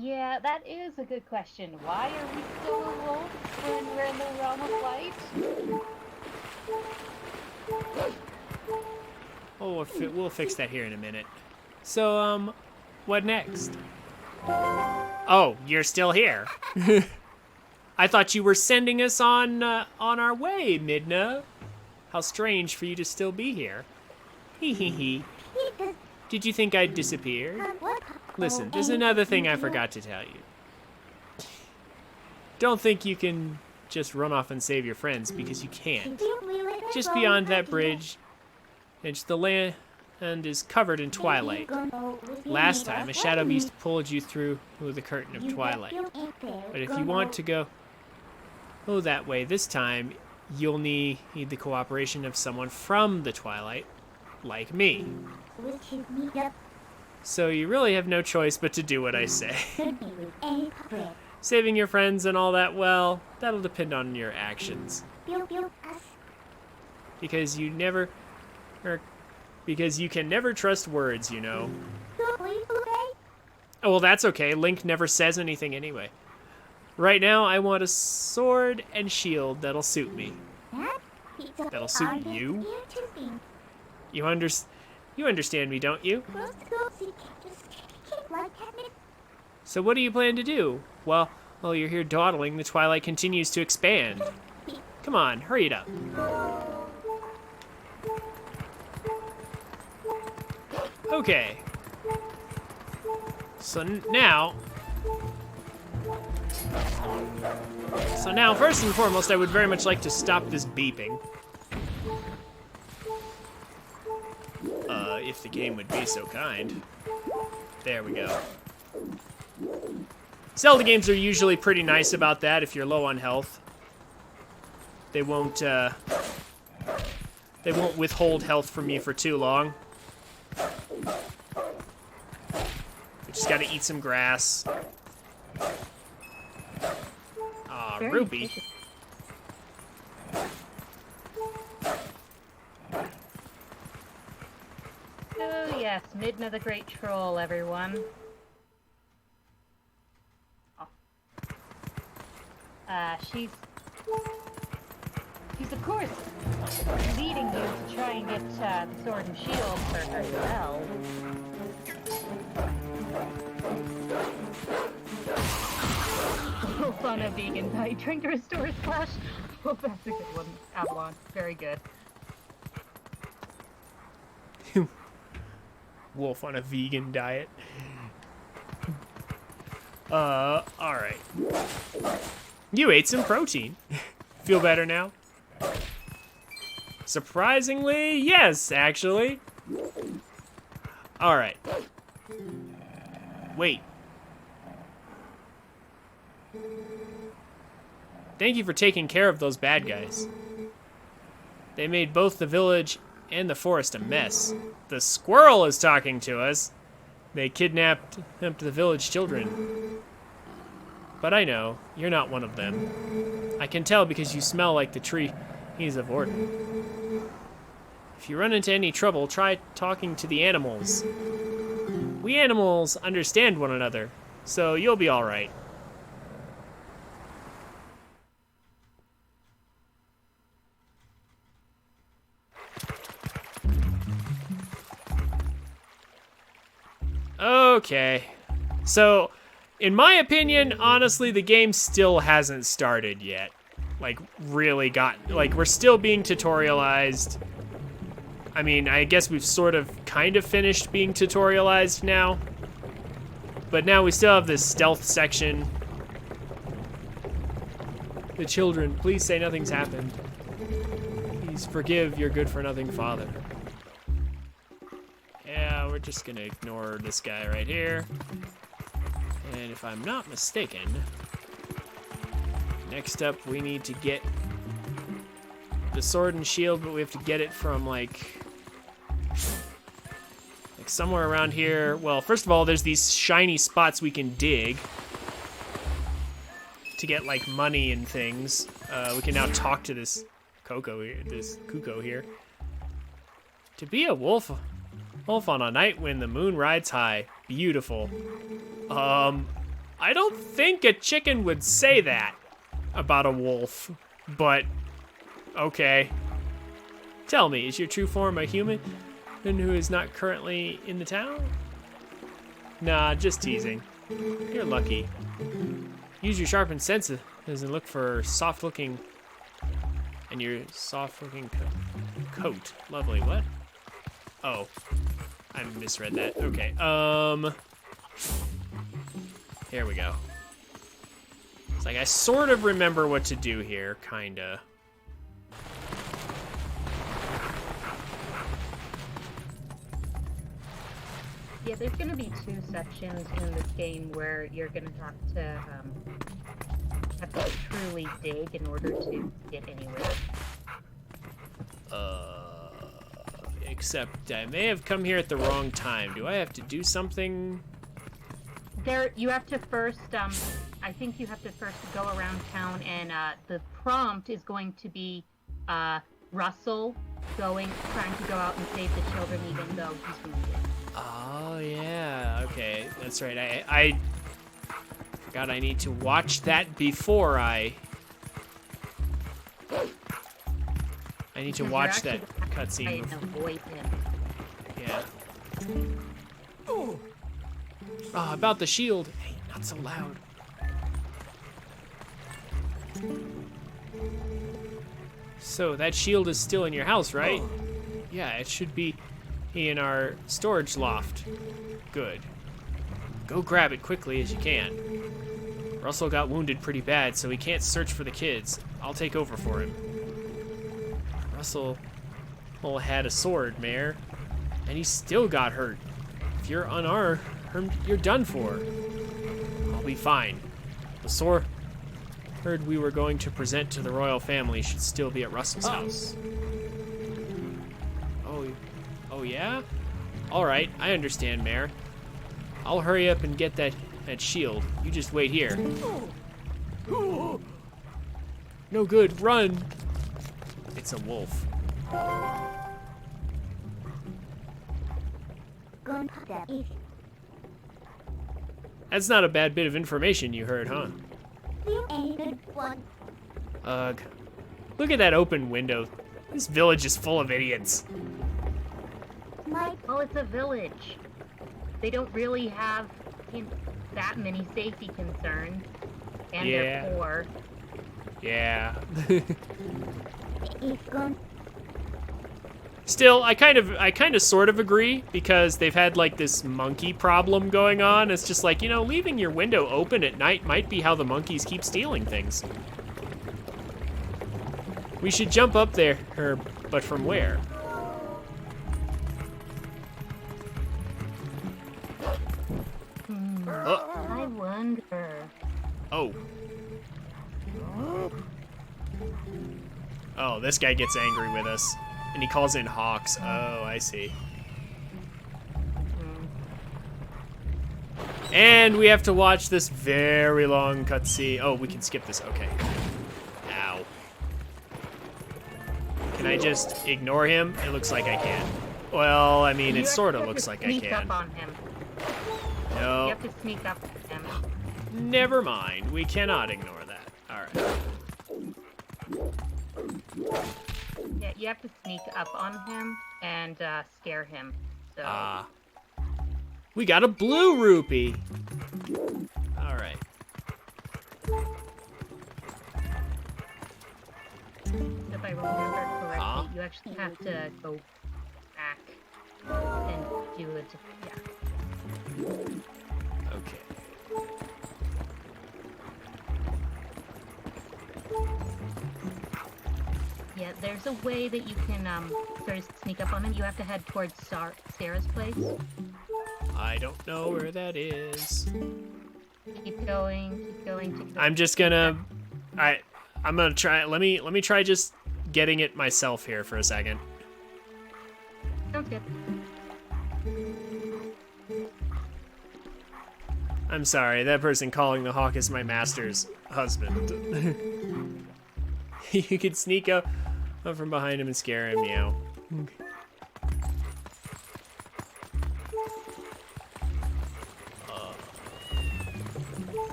Yeah, that is a good question. Why are we still a wolf when we're in the realm of light? Oh, we'll fix that here in a minute. So, what next? Oh, you're still here. I thought you were sending us on our way, Midna. How strange for you to still be here. Hee hee hee. Did you think I'd disappeared? Listen, there's another thing I forgot to tell you. Don't think you can just run off and save your friends, because you can't. Just beyond that bridge, the land is covered in twilight. Last time, a shadow beast pulled you through the curtain of twilight. But if you want to go that way this time, you'll need the cooperation of someone from the twilight, like me. So you really have no choice but to do what I say. Saving your friends and all that, well, that'll depend on your actions. Because you can never trust words, you know. Oh, well, that's okay. Link never says anything anyway. Right now, I want a sword and shield that'll suit me. That'll suit you? You understand me, don't you? So what do you plan to do? Well, you're here dawdling, the twilight continues to expand. Come on, hurry it up. Okay. So now, first and foremost, I would very much like to stop this beeping. If the game would be so kind. There we go. Zelda games are usually pretty nice about that if you're low on health. They won't withhold health from you for too long. We just gotta eat some grass. Ah, rupee. Oh yes, Midna the Great Troll, everyone. She's of course leading you to try and get the sword and shield for herself. Wolf on a vegan diet. Drink to restore splash. Oh, that's a good one, Avalon. Very good. Wolf on a vegan diet. Alright. You ate some protein. Feel better now? Surprisingly, yes, actually. Alright. Wait. Thank you for taking care of those bad guys. They made both the village and the forest a mess. The squirrel is talking to us. They kidnapped the village children. But I know, you're not one of them. I can tell because you smell like the tree he's of Orden. If you run into any trouble, try talking to the animals. We animals understand one another, so you'll be alright. Okay. So, in my opinion, honestly, the game still hasn't started yet. Like, really we're still being tutorialized. I mean, I guess we've sort of kind of finished being tutorialized now. But now we still have this stealth section. The children, please say nothing's happened. Please forgive your good-for-nothing father. Yeah, we're just gonna ignore this guy right here. And if I'm not mistaken, next up we need to get the sword and shield, but we have to get it from like somewhere around here. Well, first of all, there's these shiny spots we can dig to get like money and things. We can now talk to this Kuko here. To be a wolf on a night when the moon rides high. Beautiful. I don't think a chicken would say that about a wolf, but okay. Tell me, is your true form a human who is not currently in the town? Nah, just teasing. You're lucky. Use your sharpened senses and look for soft-looking... And your soft-looking coat. Lovely, what? Oh, I misread that. Okay, here we go. It's like I sort of remember what to do here, kinda. Yeah, there's gonna be 2 sections in this game where you're gonna have to truly dig in order to get anywhere. Except I may have come here at the wrong time. Do I have to do something? You have to first, I think you have to first go around town, and the prompt is going to be Russell trying to go out and save the children even though he's wounded. Oh, yeah, okay, that's right. I forgot I need to watch that before I need to watch that cutscene. Avoid him. Yeah. Oh, about the shield. Hey, not so loud. So that shield is still in your house, right? Yeah, it should be in our storage loft. Good. Go grab it quickly as you can. Russell got wounded pretty bad, so he can't search for the kids. I'll take over for him. Russell had a sword, Mayor, and he still got hurt. If you're unarmed, you're done for. I'll be fine. The sword we were going to present to the royal family should still be at Russell's house. Oh yeah? All right, I understand, Mayor. I'll hurry up and get that shield. You just wait here. No good, run! It's a wolf. That's not a bad bit of information you heard, huh? Ugh. Look at that open window. This village is full of idiots. Well, it's a village. They don't really have that many safety concerns. And Yeah. they're poor. Yeah. Still, I kind of sort of agree, because they've had like this monkey problem going on. It's just like, you know, leaving your window open at night might be how the monkeys keep stealing things. We should jump up there, but from where? I wonder. Oh. Oh, this guy gets angry with us. And he calls in hawks. Oh, I see. And we have to watch this very long cutscene. Oh, we can skip this. Okay. Ow. Can I just ignore him? It looks like I can. Well, I mean, it sort of looks like I Sneak can. up on him. No. You have to sneak up on him. Never mind. We cannot ignore that. All right. Yeah, you have to sneak up on him and scare him. So. We got a blue rupee. All right. If I remember correctly, you actually have to go back and do it. Yeah. Okay. Yeah, there's a way that you can sort of sneak up on him. You have to head towards Sarah's place. I don't know where that is. Keep going, keep going, keep going. I'm just gonna, I'm gonna try. Let me try just getting it myself here for a second. Sounds good. I'm sorry, that person calling the hawk is my master's husband. You could sneak up from behind him and scare him, meow.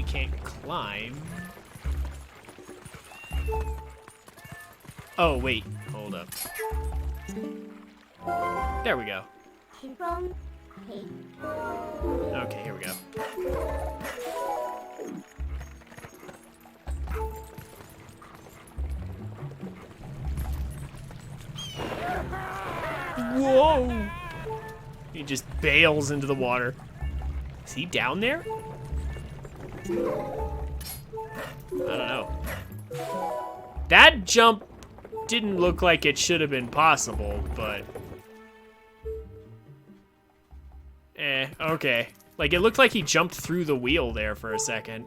we can't climb. Oh, wait. Hold up. There we go. Okay, here we go. Whoa! He just bails into the water. Is he down there? I don't know. That jump didn't look like it should have been possible, but... okay. Like, it looked like he jumped through the wheel there for a second.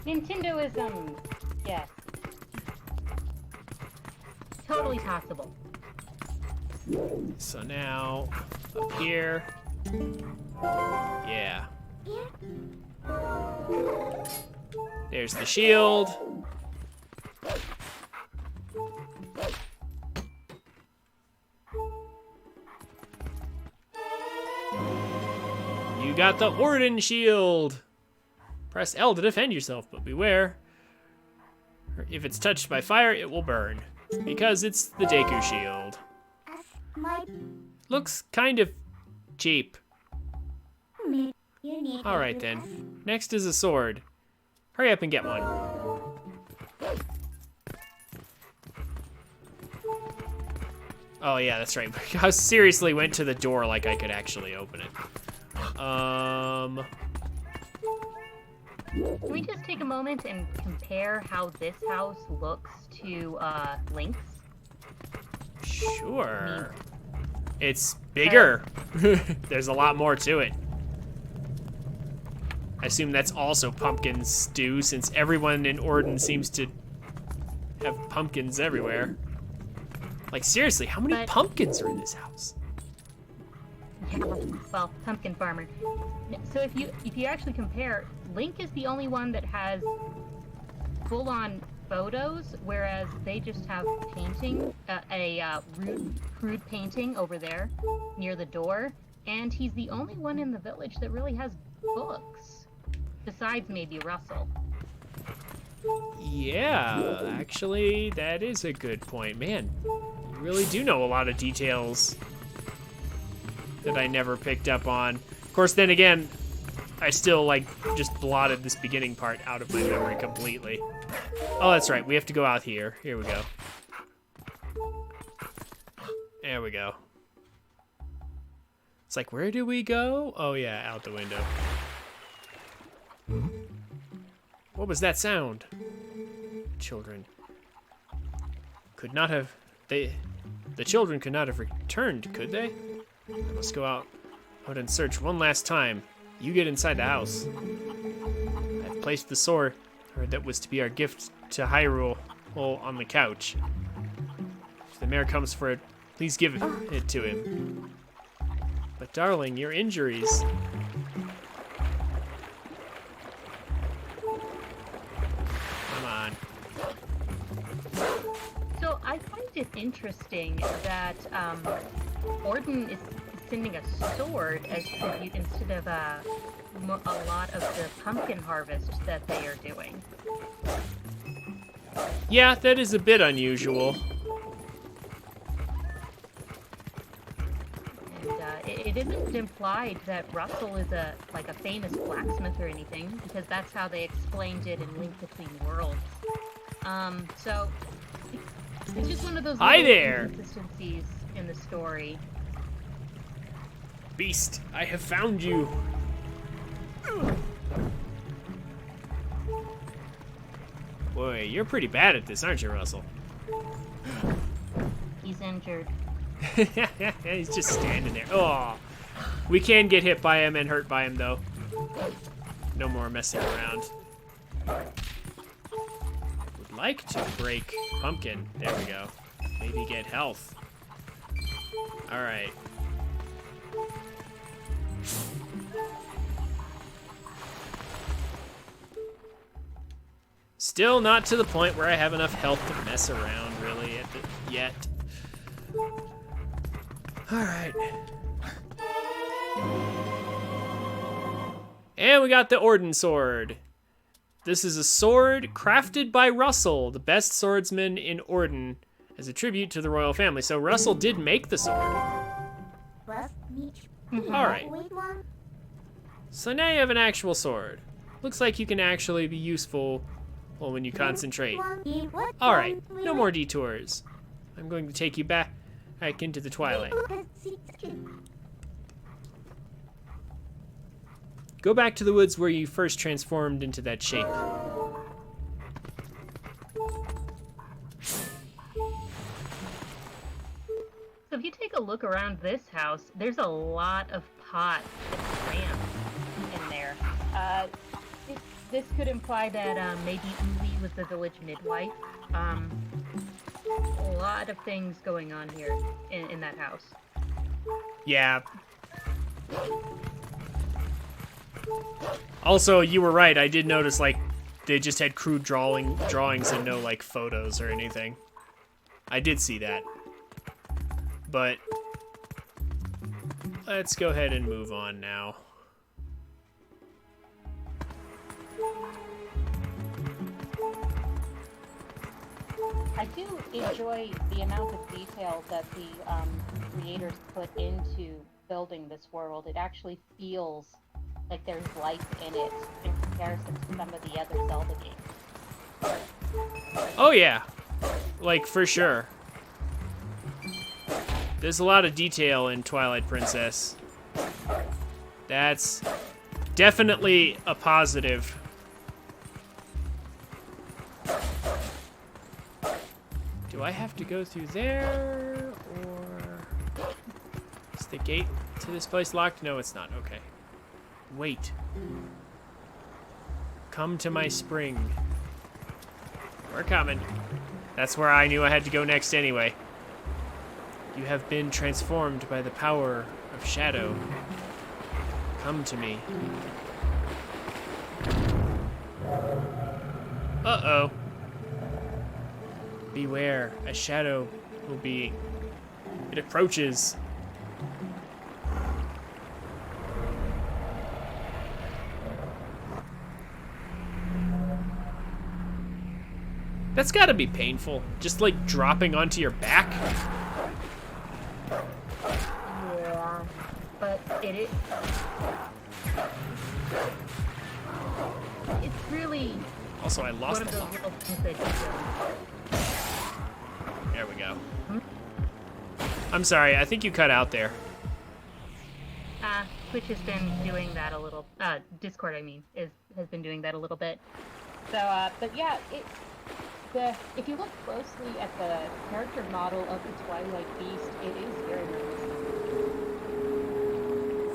Nintendoism. Yes. Totally possible. So now, up here. Yeah. There's the shield. You got the Orden shield. Press L to defend yourself, but beware. If it's touched by fire, it will burn. Because it's the Deku shield. Looks kind of cheap. Alright then. Next is a sword. Hurry up and get one. Oh yeah, that's right. I seriously went to the door like I could actually open it. Can we just take a moment and compare how this house looks to Link's? Sure. It's bigger. There's a lot more to it. I assume that's also pumpkin stew, since everyone in Orden seems to have pumpkins everywhere. Like, seriously, how many pumpkins are in this house? Yeah, well, pumpkin farmer. So if you actually compare, Link is the only one that has full-on photos, whereas they just have painting, crude painting over there near the door, and he's the only one in the village that really has books, besides maybe Russell. Yeah, actually, that is a good point. Man, you really do know a lot of details that I never picked up on. Of course, then again, I still, like, just blotted this beginning part out of my memory completely. Oh, that's right. We have to go out here. Here we go. There we go. It's like, where do we go? Oh, yeah, out the window. What was that sound? Children. Could not have... The children could not have returned, could they? I must go out and search one last time. You get inside the house. I've placed the sword that was to be our gift to Hyrule on the couch. If the mayor comes for it, please give it to him. But darling, your injuries. Come on. So I find it interesting that Orden is sending a sword as tribute instead of a lot of the pumpkin harvest that they are doing. Yeah, that is a bit unusual. And it isn't implied that Russell is a famous blacksmith or anything, because that's how they explained it in Link Between Worlds. So it's just one of those Hi there. inconsistencies in the story. Beast, I have found you. Boy, you're pretty bad at this, aren't you, Russell? He's injured. He's just standing there. Oh, we can get hit by him and hurt by him, though. No more messing around. Would like to break pumpkin. There we go. Maybe get health. All right. Still not to the point where I have enough health to mess around, really, yet. All right. And we got the Orden sword. This is a sword crafted by Russell, the best swordsman in Orden, as a tribute to the royal family. So Russell did make the sword. Alright. So now you have an actual sword. Looks like you can actually be useful when you concentrate. Alright, no more detours. I'm going to take you back into the Twilight. Go back to the woods where you first transformed into that shape. So if you take a look around this house, there's a lot of pots and plants in there. This could imply that maybe Uli was the village midwife. A lot of things going on here in that house. Yeah. Also, you were right. I did notice, like, they just had crude drawings and no, like, photos or anything. I did see that. But let's go ahead and move on now. I do enjoy the amount of detail that the creators put into building this world. It actually feels like there's life in it in comparison to some of the other Zelda games. Oh yeah, like for sure. There's a lot of detail in Twilight Princess. That's definitely a positive. Do I have to go through there, or is the gate to this place locked? No, it's not. Okay. Wait. Come to my spring. We're coming. That's where I knew I had to go next anyway. You have been transformed by the power of shadow. Come to me. Uh-oh. Beware, a shadow will be... It approaches. That's gotta be painful. Just like dropping onto your back. Yeah, but it is. It's really Also, I lost one of the those lock. little things that you There we go. I'm sorry, I think you cut out there. Twitch has been doing that a little. Discord, I mean, has been doing that a little bit. So, but yeah, if you look closely at the character model of the Twilight Beast, it is very reminiscent.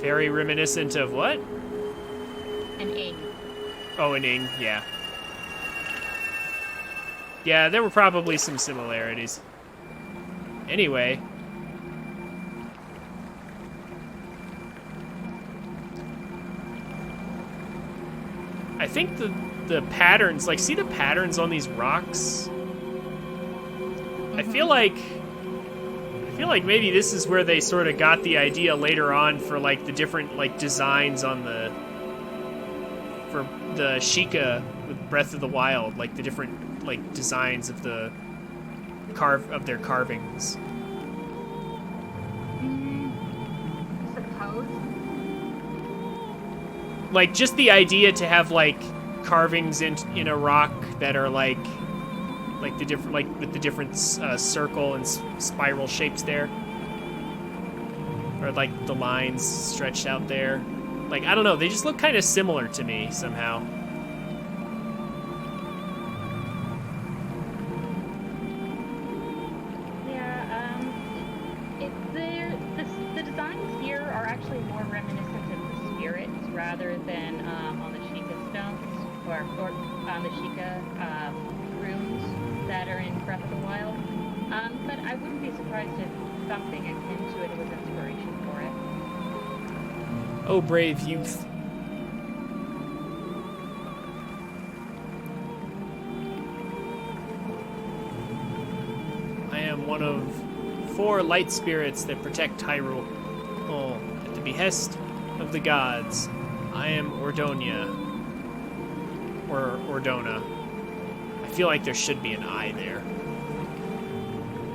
Very reminiscent of what? An Ing. Oh, an Ing, yeah. Yeah, there were probably some similarities. Anyway. I think the patterns, like, see the patterns on these rocks? I feel like maybe this is where they sort of got the idea later on for, like, the different, like, designs on for the Sheikah with Breath of the Wild, like the different, like, designs of their carvings. I suppose. Like, just the idea to have, like, carvings in a rock that are like the different, like, with the different circle and spiral shapes there, or like the lines stretched out there. Like, I don't know, they just look kind of similar to me somehow. Yeah, the designs here are actually more reminiscent of the spirits rather than on the Sheikah stones or on the Sheikah runes that are in Breath of the Wild. But I wouldn't be surprised if something akin to it was inspiration for it. Oh, brave youth. I am one of 4 light spirits that protect Hyrule. Oh, at the behest of the gods, I am Ordonia. Or Ordona. I feel like there should be an I there.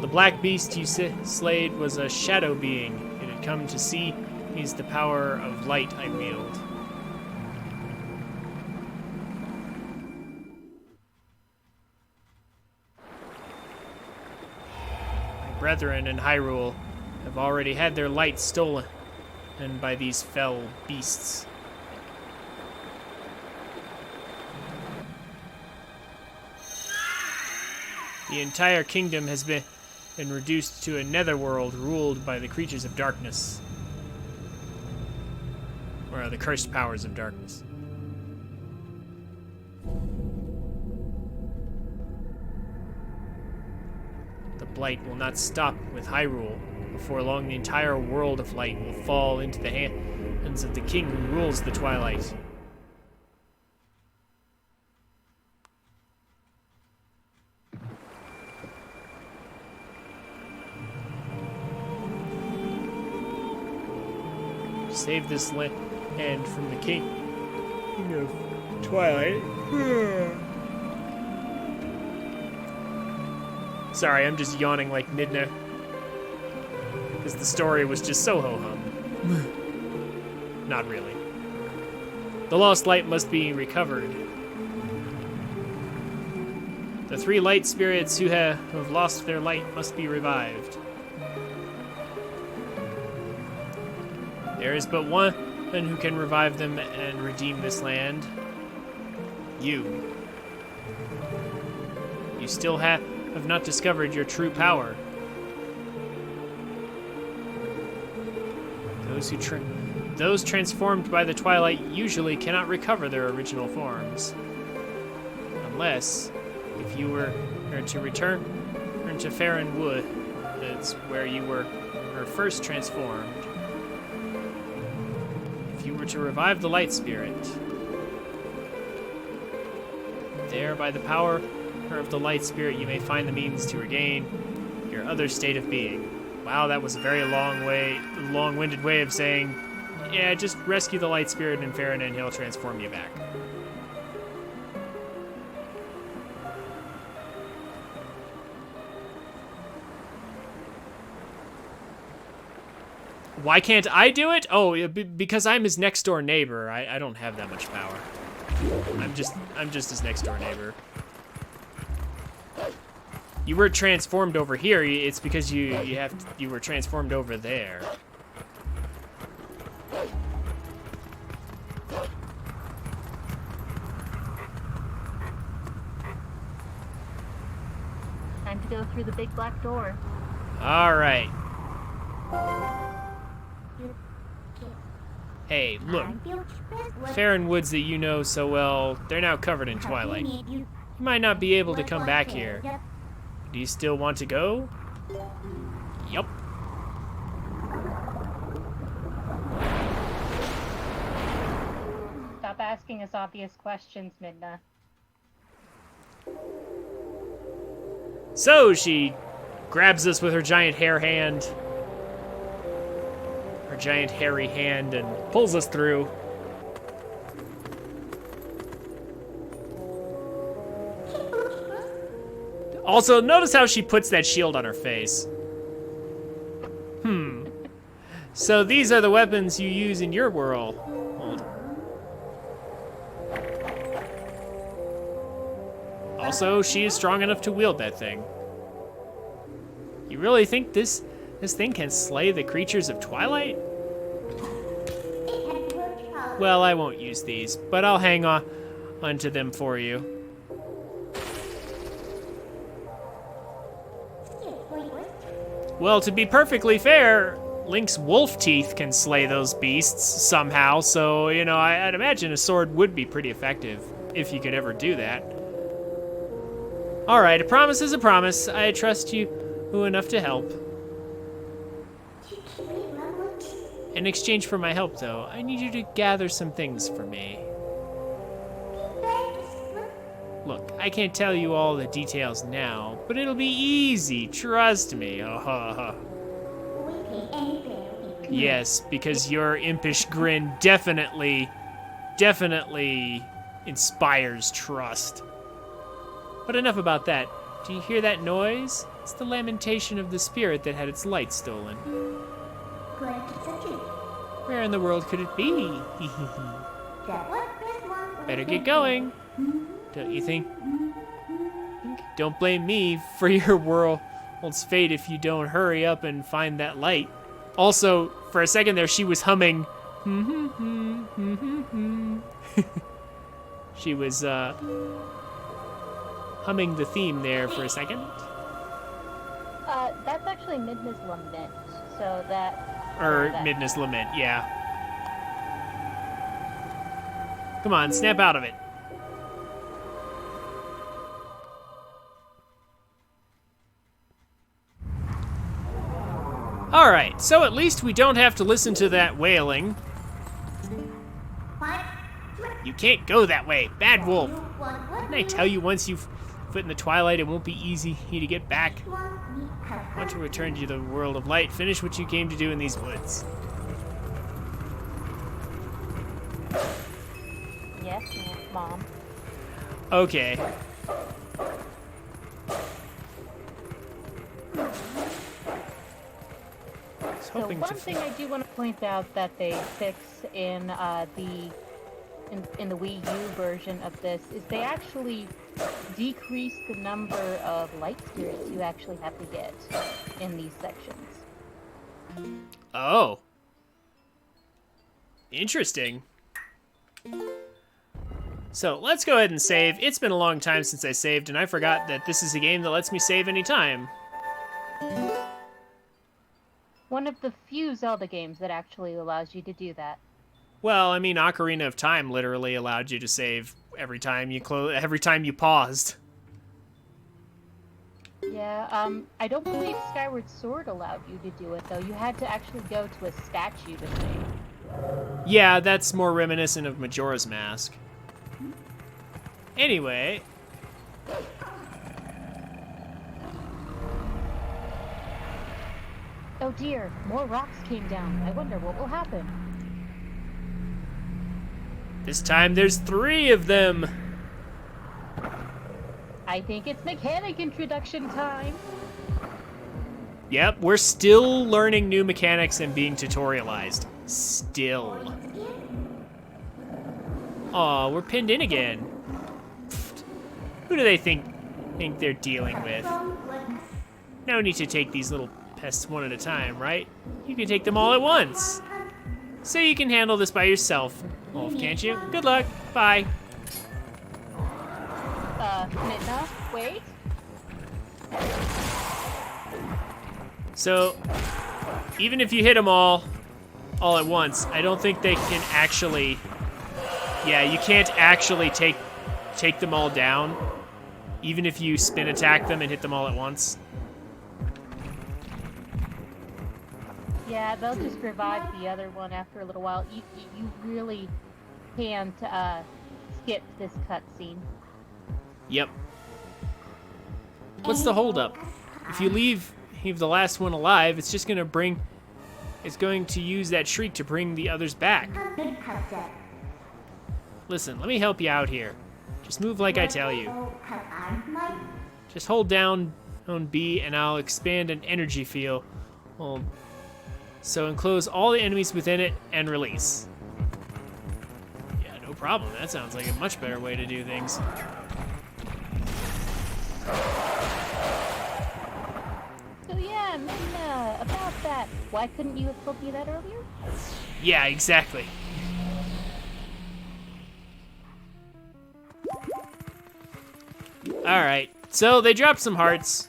The black beast you slayed was a shadow being. It had come to seize the power of light I wield. My brethren in Hyrule have already had their light stolen by these fell beasts. The entire kingdom has been reduced to a netherworld ruled by the creatures of darkness. Or the cursed powers of darkness. The blight will not stop with Hyrule. Before long, the entire world of light will fall into the hands of the king who rules the Twilight. Save this land from the king of Twilight. Sorry, I'm just yawning like Midna. Because the story was just so ho-hum. Not really. The lost light must be recovered. The 3 light spirits who have lost their light must be revived. There is but one who can revive them and redeem this land. You. You still have not discovered your true power. Those transformed by the Twilight usually cannot recover their original forms. Unless, if you were to return to Faron Wood, that's where you were first transformed. If you were to revive the Light Spirit, there, by the power of the Light Spirit, you may find the means to regain your other state of being. Wow, that was a very long-winded way of saying, yeah, just rescue the Light Spirit in Faron and he'll transform you back. Why can't I do it? Oh, because I'm his next door neighbor. I don't have that much power. I'm just his next door neighbor. You were transformed over here. It's because you were transformed over there. Time to go through the big black door. All right. Hey, look. Faron Woods that you know so well, they're now covered in twilight. You might not be able to come back here. Do you still want to go? Yup. Stop asking us obvious questions, Midna. So she grabs us with her giant hairy hand, and pulls us through. Also, notice how she puts that shield on her face. So these are the weapons you use in your world. Also, she is strong enough to wield that thing. You really think this thing can slay the creatures of Twilight? Well, I won't use these, but I'll hang onto them for you. Well, to be perfectly fair, Link's wolf teeth can slay those beasts somehow, so, you know, I'd imagine a sword would be pretty effective, if you could ever do that. Alright, a promise is a promise. I trust you enough to help. In exchange for my help, though, I need you to gather some things for me. Look, I can't tell you all the details now, but it'll be easy, trust me. Yes, because your impish grin definitely definitely inspires trust. But enough about that. Do you hear that noise? It's the lamentation of the spirit that had its light stolen. Where in the world could it be? Better get going. Don't you think? Don't blame me for your world's fate if you don't hurry up and find that light. Also, for a second there, she was humming. She was humming the theme there for a second. That's actually Midna's Lament, so that... Or Midna's Lament, yeah. Come on, snap out of it. Alright, so at least we don't have to listen to that wailing. You can't go that way, bad wolf. Didn't I tell you once you've foot in the twilight, it won't be easy to get back? Want to return to the world of light, finish what you came to do in these woods. Yes, Mom. Okay. So one thing I do want to point out that they fix in the Wii U version of this is they actually decrease the number of light spirits you actually have to get in these sections. Oh. Interesting. So let's go ahead and save. It's been a long time since I saved, and I forgot that this is a game that lets me save anytime. One of the few Zelda games that actually allows you to do that. Well, I mean, Ocarina of Time literally allowed you to save every time you paused. Yeah, I don't believe Skyward Sword allowed you to do it, though. You had to actually go to a statue to save. Yeah, that's more reminiscent of Majora's Mask. Anyway. Oh dear, more rocks came down. I wonder what will happen. This time there's 3 of them. I think it's mechanic introduction time. Yep, we're still learning new mechanics and being tutorialized. Still. Aw, we're pinned in again. Who do they think they're dealing with? No need to take these little pests one at a time, right? You can take them all at once. So you can handle this by yourself, Wolf, can't you? Good luck. Bye. Midna, wait. So, even if you hit them all at once, I don't think they can actually... Yeah, you can't actually take them all down, even if you spin attack them and hit them all at once. Yeah, they'll just revive the other one after a little while. You really can't skip this cutscene. Yep. What's the holdup? If you leave the last one alive, it's just gonna bring... It's going to use that shriek to bring the others back. Listen, let me help you out here. Just move like I tell you. Just hold down on B and I'll expand an energy field. So enclose all the enemies within it and release. Yeah, no problem. That sounds like a much better way to do things. So yeah, Midna, about that. Why couldn't you have told me that earlier? Yeah, exactly. Alright, so they dropped some hearts.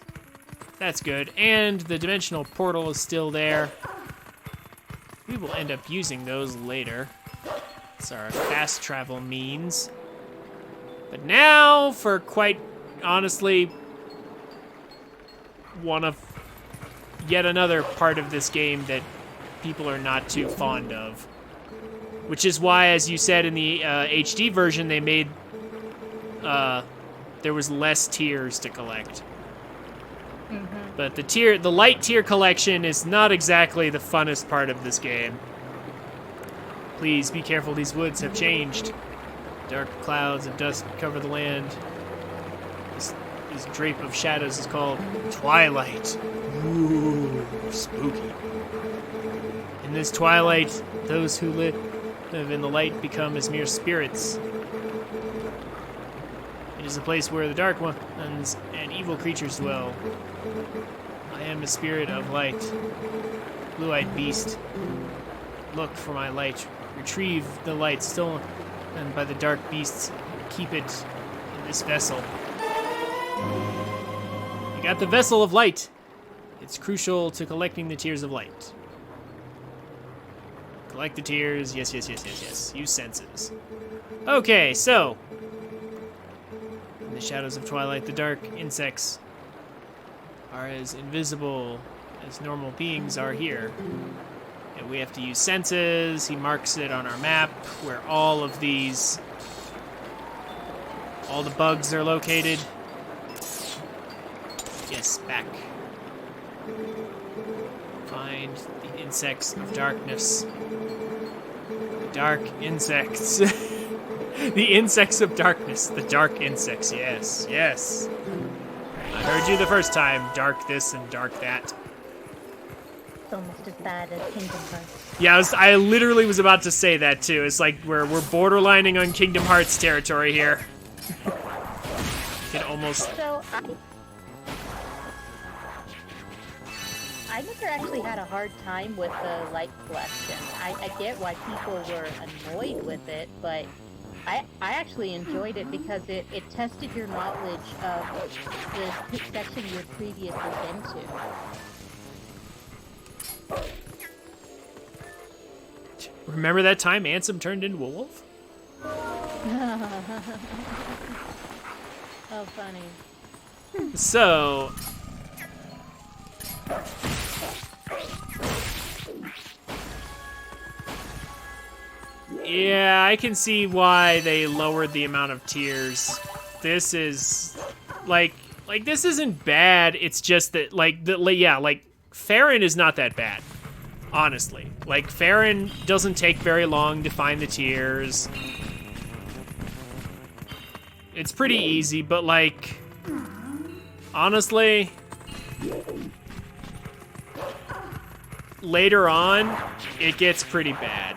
That's good. And the dimensional portal is still there. We will end up using those later. It's our fast travel means. But now, for quite honestly, one of yet another part of this game that people are not too fond of. Which is why, as you said in the HD version, they made... there was less tiers to collect. Mm-hmm. But the light tier collection is not exactly the funnest part of this game. Please be careful, these woods have changed. Dark clouds of dust cover the land. This drape of shadows is called Twilight. Ooh, spooky. In this twilight, those who live in the light become as mere spirits. It is a place where the dark ones and evil creatures dwell. I am a spirit of light, blue-eyed beast. Look for my light. Retrieve the light stolen by the dark beasts. Keep it in this vessel. You got the vessel of light. It's crucial to collecting the tears of light. Collect the tears. Yes, yes, yes, yes, yes. Use senses. Okay, so. In the shadows of twilight, the dark insects are as invisible as normal beings are here. And we have to use senses. He marks it on our map where all of these, all the bugs are located. Yes, back. Find the insects of darkness. Dark insects. The insects of darkness. The dark insects, yes, yes. I heard you the first time. Dark this and dark that. It's almost as bad as Kingdom Hearts. Yeah, I literally was about to say that too. It's like we're borderlining on Kingdom Hearts territory here. It almost. So I never actually had a hard time with the light collection. I get why people were annoyed with it, but I actually enjoyed it because it tested your knowledge of the section you had previously been to. Remember that time Ansem turned into a wolf? Oh, funny. So. Yeah, I can see why they lowered the amount of tiers. This is like this isn't bad. It's just that like Farron is not that bad. Honestly. Like Farron doesn't take very long to find the tiers. It's pretty easy, but like honestly later on it gets pretty bad.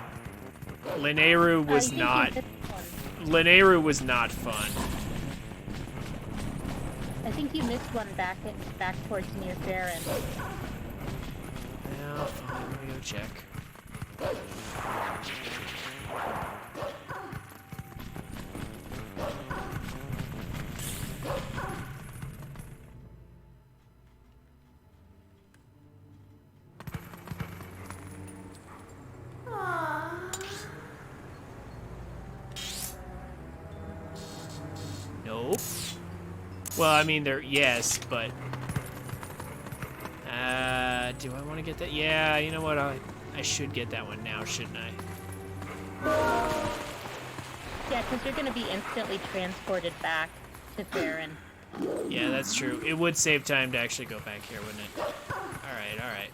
Linearu was not fun. I think you missed one back towards near Farron. Yeah, fine. Let me go check. Nope. Well, I mean, yes, but do I want to get that? Yeah, you know what? I should get that one now, shouldn't I? Yeah, because you're going to be instantly transported back to Farron. Yeah, that's true. It would save time to actually go back here, wouldn't it? All right, all right.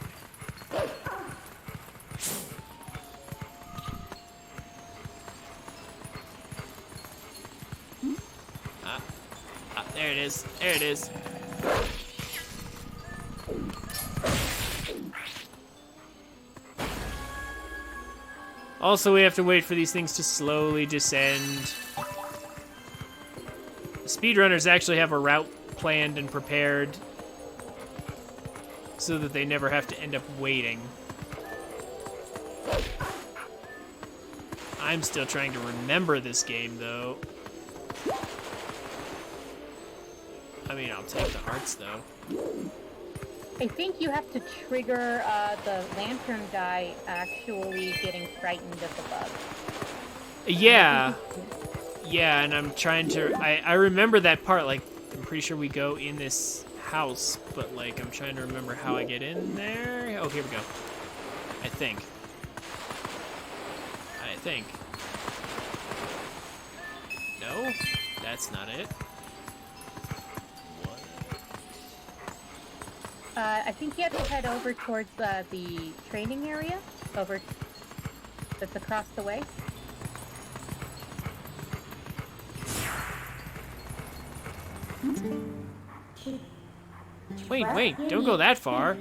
There it is. There it is. Also, we have to wait for these things to slowly descend. The speedrunners actually have a route planned and prepared so that they never have to end up waiting. I'm still trying to remember this game, though. I mean, I'll take the hearts, though. I think you have to trigger the lantern guy actually getting frightened of the bug. Yeah. Yeah, and I'm trying to... I remember that part, like, I'm pretty sure we go in this house, but, like, I'm trying to remember how I get in there. Oh, here we go. I think. No? That's not it. I think you have to head over towards the training area. Over. that's across the way. Wait, don't go that far.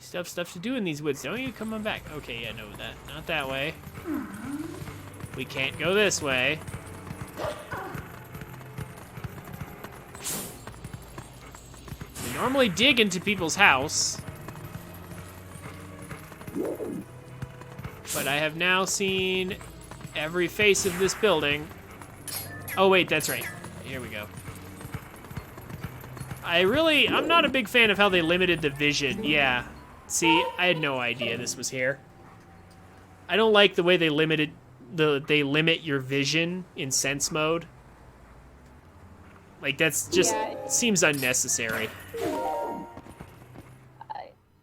Stuff to do in these woods, don't you? Come on back. Okay, yeah, no, not that way. We can't go this way. We normally dig into people's house. But I have now seen every face of this building. Oh wait, that's right. Here we go. I'm not a big fan of how they limited the vision. Yeah. See, I had no idea this was here. I don't like the way they limit your vision in sense mode. Like, that's just seems unnecessary.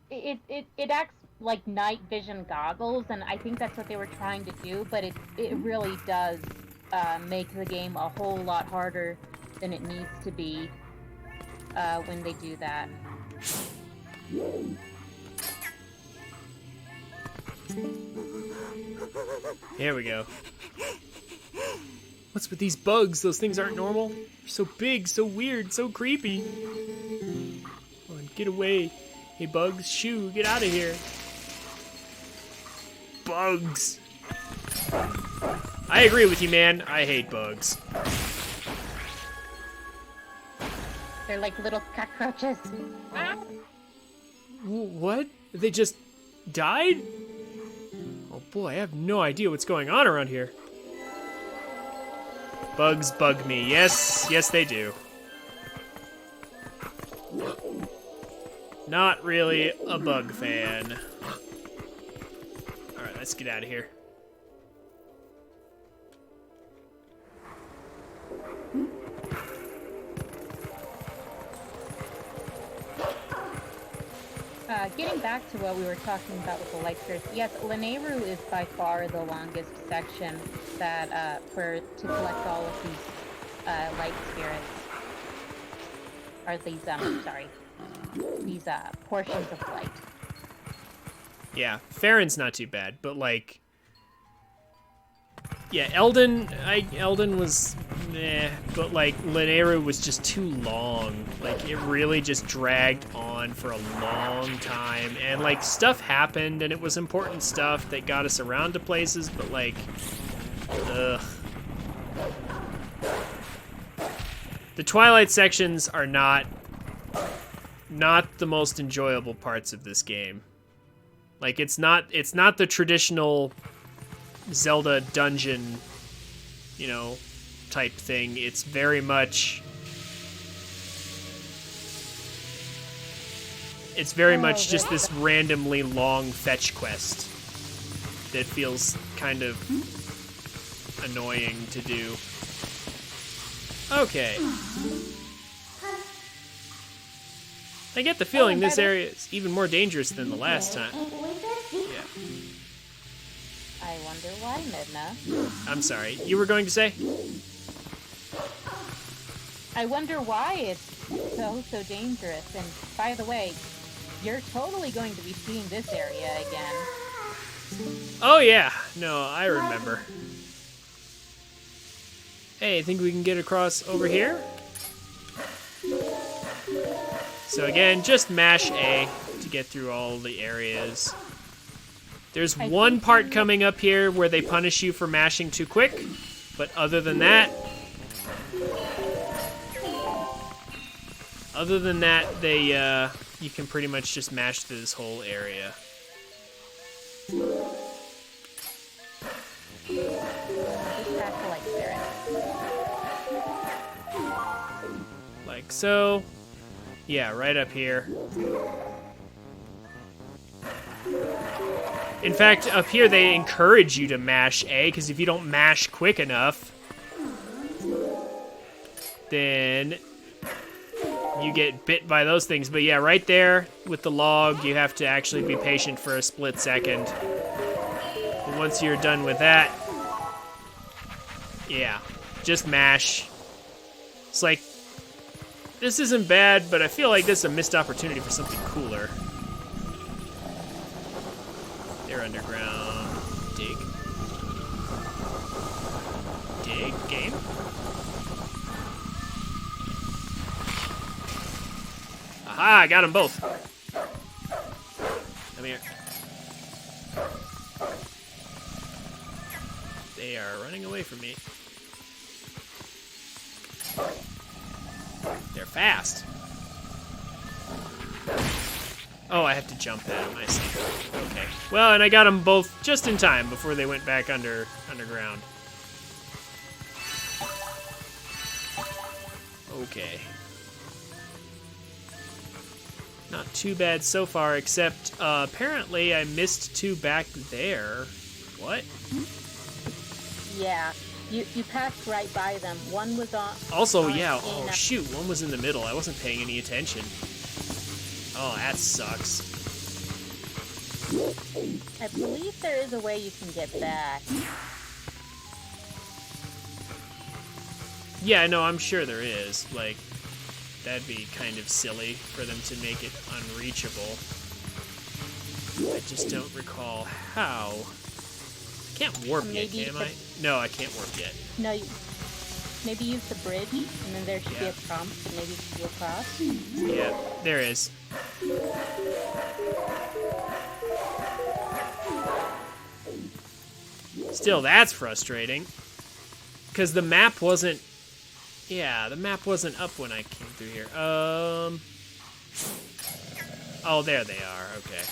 It acts like night vision goggles, and I think that's what they were trying to do, but it really does make the game a whole lot harder than it needs to be when they do that. Here we go. What's with these bugs? Those things aren't normal. They're so big, so weird, so creepy. Come on, get away. Hey, bugs, shoo, get out of here. Bugs. I agree with you, man. I hate bugs. They're like little cockroaches. What? They just died? Oh boy, I have no idea what's going on around here. Bugs bug me. Yes, they do. Not really a bug fan. Alright, let's get out of here. Getting back to what we were talking about with the light spirits, yes, Lanayru is by far the longest section that to collect all of these light spirits, or these portions of light. Yeah, Farron's not too bad, but like, yeah, Eldon was meh, but like Lanayru was just too long. Like, it really just dragged on for a long time, and like stuff happened, and it was important stuff that got us around to places, but like, ugh. The Twilight sections are not the most enjoyable parts of this game. Like, it's not the traditional Zelda dungeon, type thing. It's very much just this randomly long fetch quest that feels kind of annoying to do. Okay. I get the feeling this area is even more dangerous than the last time. Yeah. I wonder why, Midna. I'm sorry. You were going to say? I wonder why it's so dangerous. And by the way, you're totally going to be seeing this area again. Oh yeah. No, I remember. Hey, I think we can get across over here. So again, just mash A to get through all the areas. There's one part coming up here where they punish you for mashing too quick, but other than that, they you can pretty much just mash through this whole area. Like so. Yeah, right up here. In fact, up here they encourage you to mash A, because if you don't mash quick enough, then you get bit by those things. But yeah, right there with the log, you have to actually be patient for a split second. And once you're done with that, yeah, just mash. It's like, this isn't bad, but I feel like this is a missed opportunity for something cooler. They're underground. Dig. game. Aha, I got them both. Come here. They are running away from me. They're fast. Oh, I have to jump at them, I see. Okay. Well, and I got them both just in time before they went back underground. Okay. Not too bad so far, except apparently I missed two back there. What? Yeah. You passed right by them. One was on... Also, yeah, oh shoot, one was in the middle. I wasn't paying any attention. Oh, that sucks. I believe there is a way you can get back. Yeah, no, I'm sure there is. Like, that'd be kind of silly for them to make it unreachable. I just don't recall how. I can't warp yet, can I? No, I can't warp yet. No, maybe use the bridge, and then there should be a prompt, and maybe you go across. Yeah, there is. Still, that's frustrating. Because the map wasn't... Yeah, the map wasn't up when I came through here. Oh, there they are. Okay.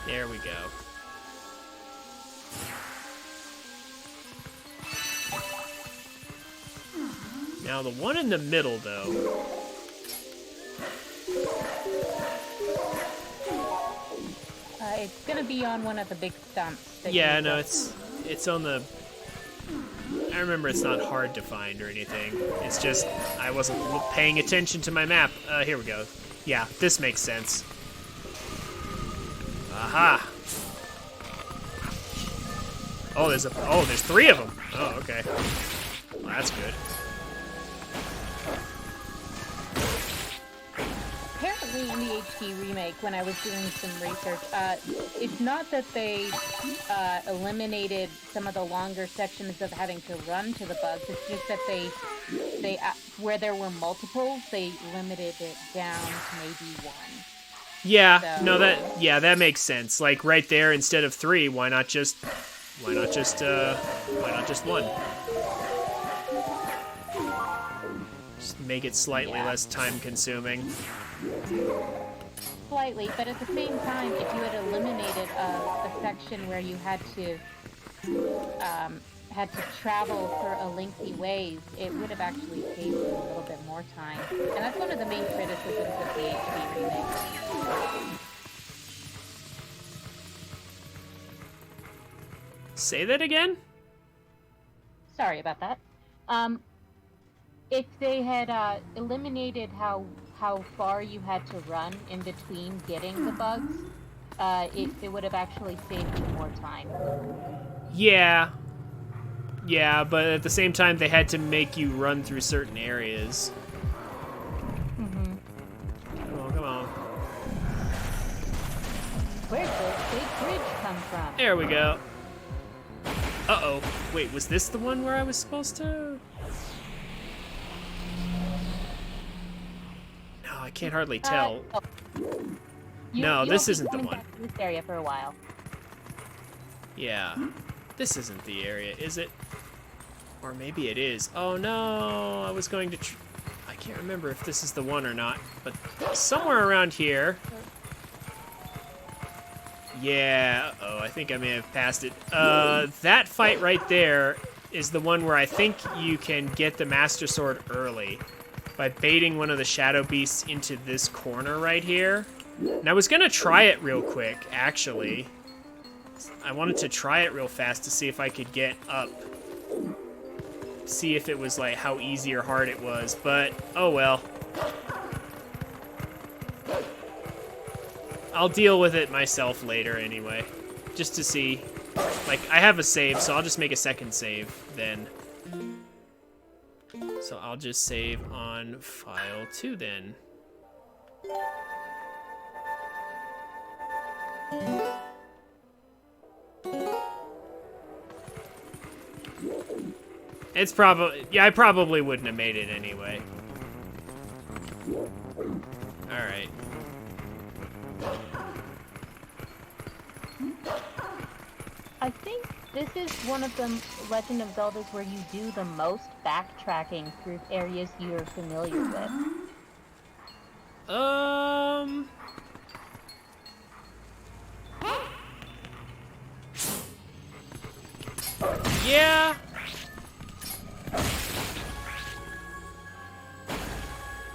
There we go. Now the one in the middle, though. It's gonna be on one of the big stumps. Yeah, no, it's on the... I remember it's not hard to find or anything. It's just I wasn't paying attention to my map. Here we go. Yeah, this makes sense. Aha! Oh, there's three of them. Oh, okay. Well, that's good. Apparently in the HD remake, when I was doing some research, it's not that they eliminated some of the longer sections of having to run to the bugs. It's just that they where there were multiples, they limited it down to maybe one. Yeah, So... no, that makes sense. Like right there, instead of three, why not just one? Just make it slightly less time consuming. Slightly, but at the same time, if you had eliminated a section where you had to travel for a lengthy ways, it would have actually saved you a little bit more time. And that's one of the main criticisms of the HD remake. Say that again? Sorry about that. If they had eliminated how far you had to run in between getting the bugs, it would have actually saved you more time. Yeah. Yeah, but at the same time, they had to make you run through certain areas. Mm-hmm. Come on. Where'd the big bridge come from? There we go. Uh-oh. Wait, was this the one where I was supposed to... No, I can't hardly tell. No, this isn't the one. Back to this area for a while. Yeah. This isn't the area, is it? Or maybe it is. Oh no, I was going to... I can't remember if this is the one or not, but somewhere around here... Yeah, uh-oh, I think I may have passed it. That fight right there is the one where I think you can get the Master Sword early by baiting one of the Shadow Beasts into this corner right here. And I was gonna try it real quick, actually. I wanted to try it real fast to see if I could get up. See if it was, like, how easy or hard it was, but oh well. I'll deal with it myself later anyway, just to see. Like, I have a save, so I'll just make a second save then. So I'll just save on file 2 then. It's probably, yeah, I probably wouldn't have made it anyway. Alright. I think this is one of the Legend of Zeldas where you do the most backtracking through areas you're familiar with. Yeah.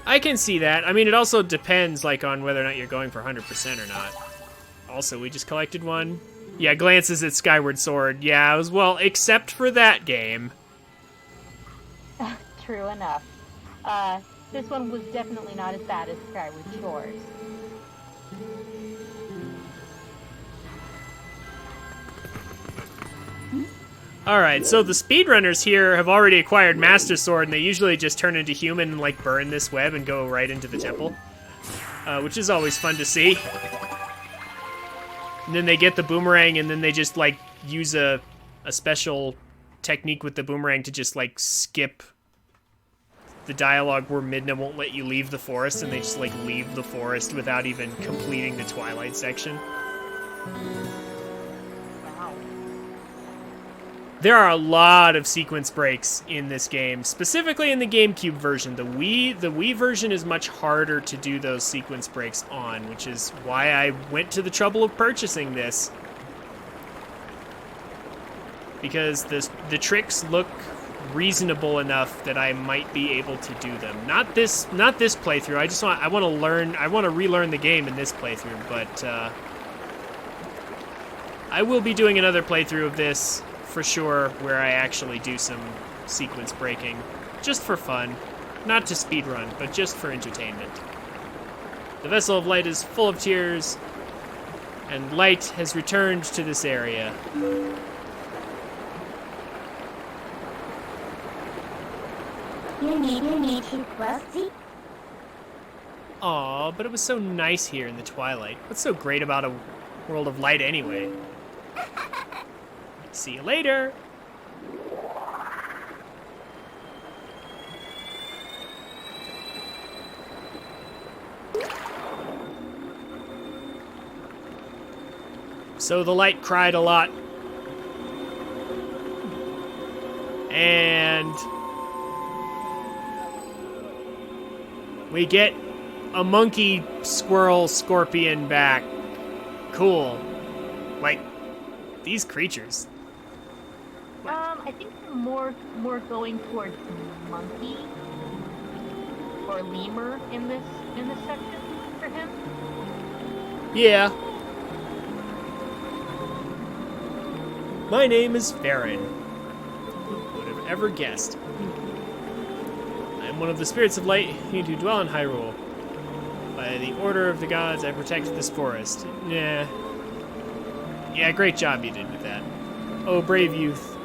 I can see that. I mean, it also depends, like, on whether or not you're going for 100% or not. Also, we just collected one. Yeah, glances at Skyward Sword. Yeah, well, except for that game. True enough. This one was definitely not as bad as Skyward Shores. Alright, so the speedrunners here have already acquired Master Sword, and they usually just turn into human and, like, burn this web and go right into the temple. Which is always fun to see. And then they get the boomerang, and then they just, like, use a special technique with the boomerang to just, like, skip the dialogue where Midna won't let you leave the forest, and they just, like, leave the forest without even completing the Twilight section. Wow. There are a lot of sequence breaks in this game, specifically in the GameCube version. The Wii version is much harder to do those sequence breaks on, which is why I went to the trouble of purchasing this. Because the tricks look reasonable enough that I might be able to do them. Not this playthrough. I want to relearn the game in this playthrough, but I will be doing another playthrough of this for sure, where I actually do some sequence breaking, just for fun, not to speedrun, but just for entertainment. The Vessel of Light is full of tears, and light has returned to this area. You need to quest. Aw, but it was so nice here in the Twilight. What's so great about a world of light anyway? See you later! So the light cried a lot. And we get a monkey, squirrel, scorpion back. Cool. Like, these creatures. I think they're more going towards monkey or lemur in this section for him. Yeah. My name is Farron. Who would have ever guessed? I am one of the spirits of light who dwell in Hyrule. By the order of the gods, I protect this forest. Yeah, great job you did with that. Oh, brave youth.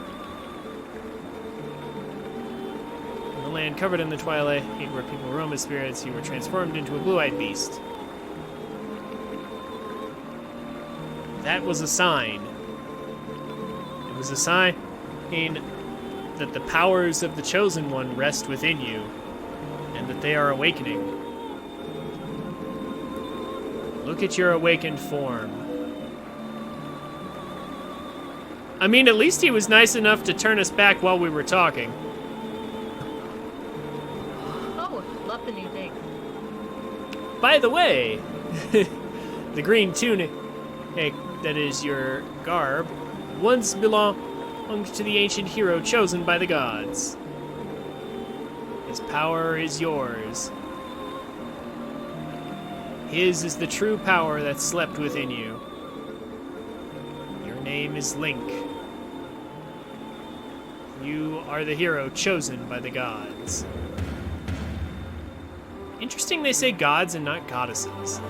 In the land covered in the twilight, where people roam as spirits, you were transformed into a blue-eyed beast. That was a sign. It was a sign that the powers of the Chosen One rest within you, and that they are awakening. Look at your awakened form. I mean, at least he was nice enough to turn us back while we were talking. Oh, love the new thing. By the way, the green tunic, that is your garb, once belonged to the ancient hero chosen by the gods. His power is yours. His is the true power that slept within you. Your name is Link. You are the hero chosen by the gods. Interesting they say gods and not goddesses.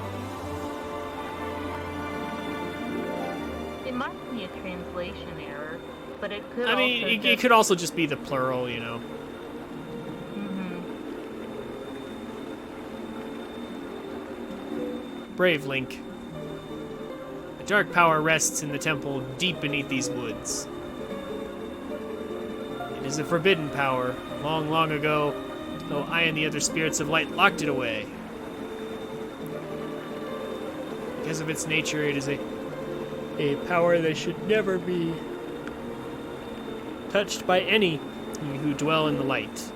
It might be a translation error, but it could. I mean, it could also just be the plural, you know. Brave Link. A dark power rests in the temple deep beneath these woods. It is a forbidden power. Long, long ago, though I and the other spirits of light locked it away. Because of its nature, it is a power that should never be touched by any who dwell in the light.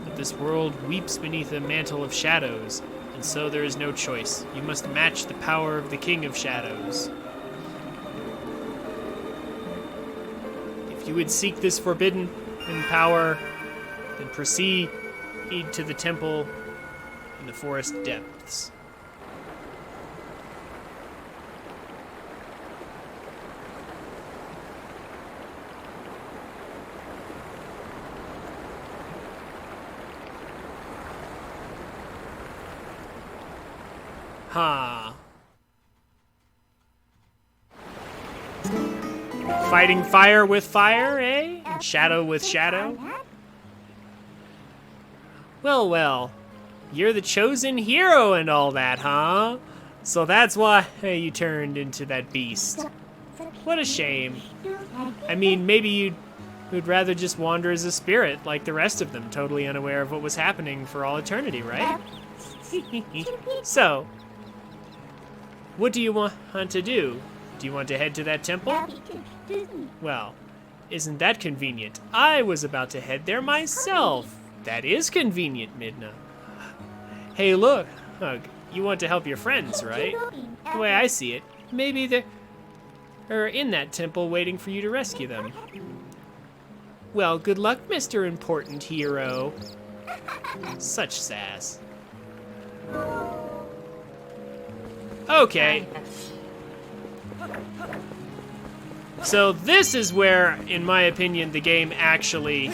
But this world weeps beneath a mantle of shadows, and so there is no choice. You must match the power of the King of Shadows. If you would seek this forbidden power, then proceed to the temple in the forest depths. Ha. Fighting fire with fire, eh? And shadow with shadow? Well, well. You're the chosen hero and all that, huh? So that's why you turned into that beast. What a shame. I mean, maybe you'd rather just wander as a spirit like the rest of them, totally unaware of what was happening for all eternity, right? So, what do you want to do? Do you want to head to that temple? Well, isn't that convenient? I was about to head there myself. That is convenient, Midna. Hey, look, Hug, you want to help your friends, right? The way I see it, maybe they're in that temple waiting for you to rescue them. Well, good luck, Mr. Important Hero. Such sass. Okay. So this is where, in my opinion, the game actually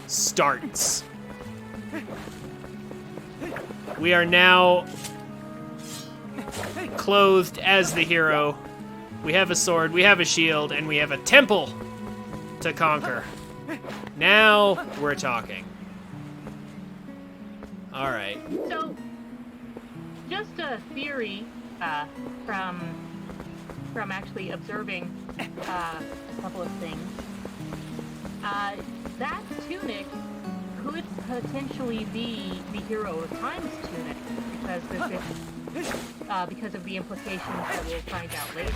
starts. We are now clothed as the hero. We have a sword, we have a shield, and we have a temple to conquer. Now we're talking. All right. So, just a theory from actually observing a couple of things. That tunic could potentially be the Hero of Time's tunic because of the implications that we'll find out later.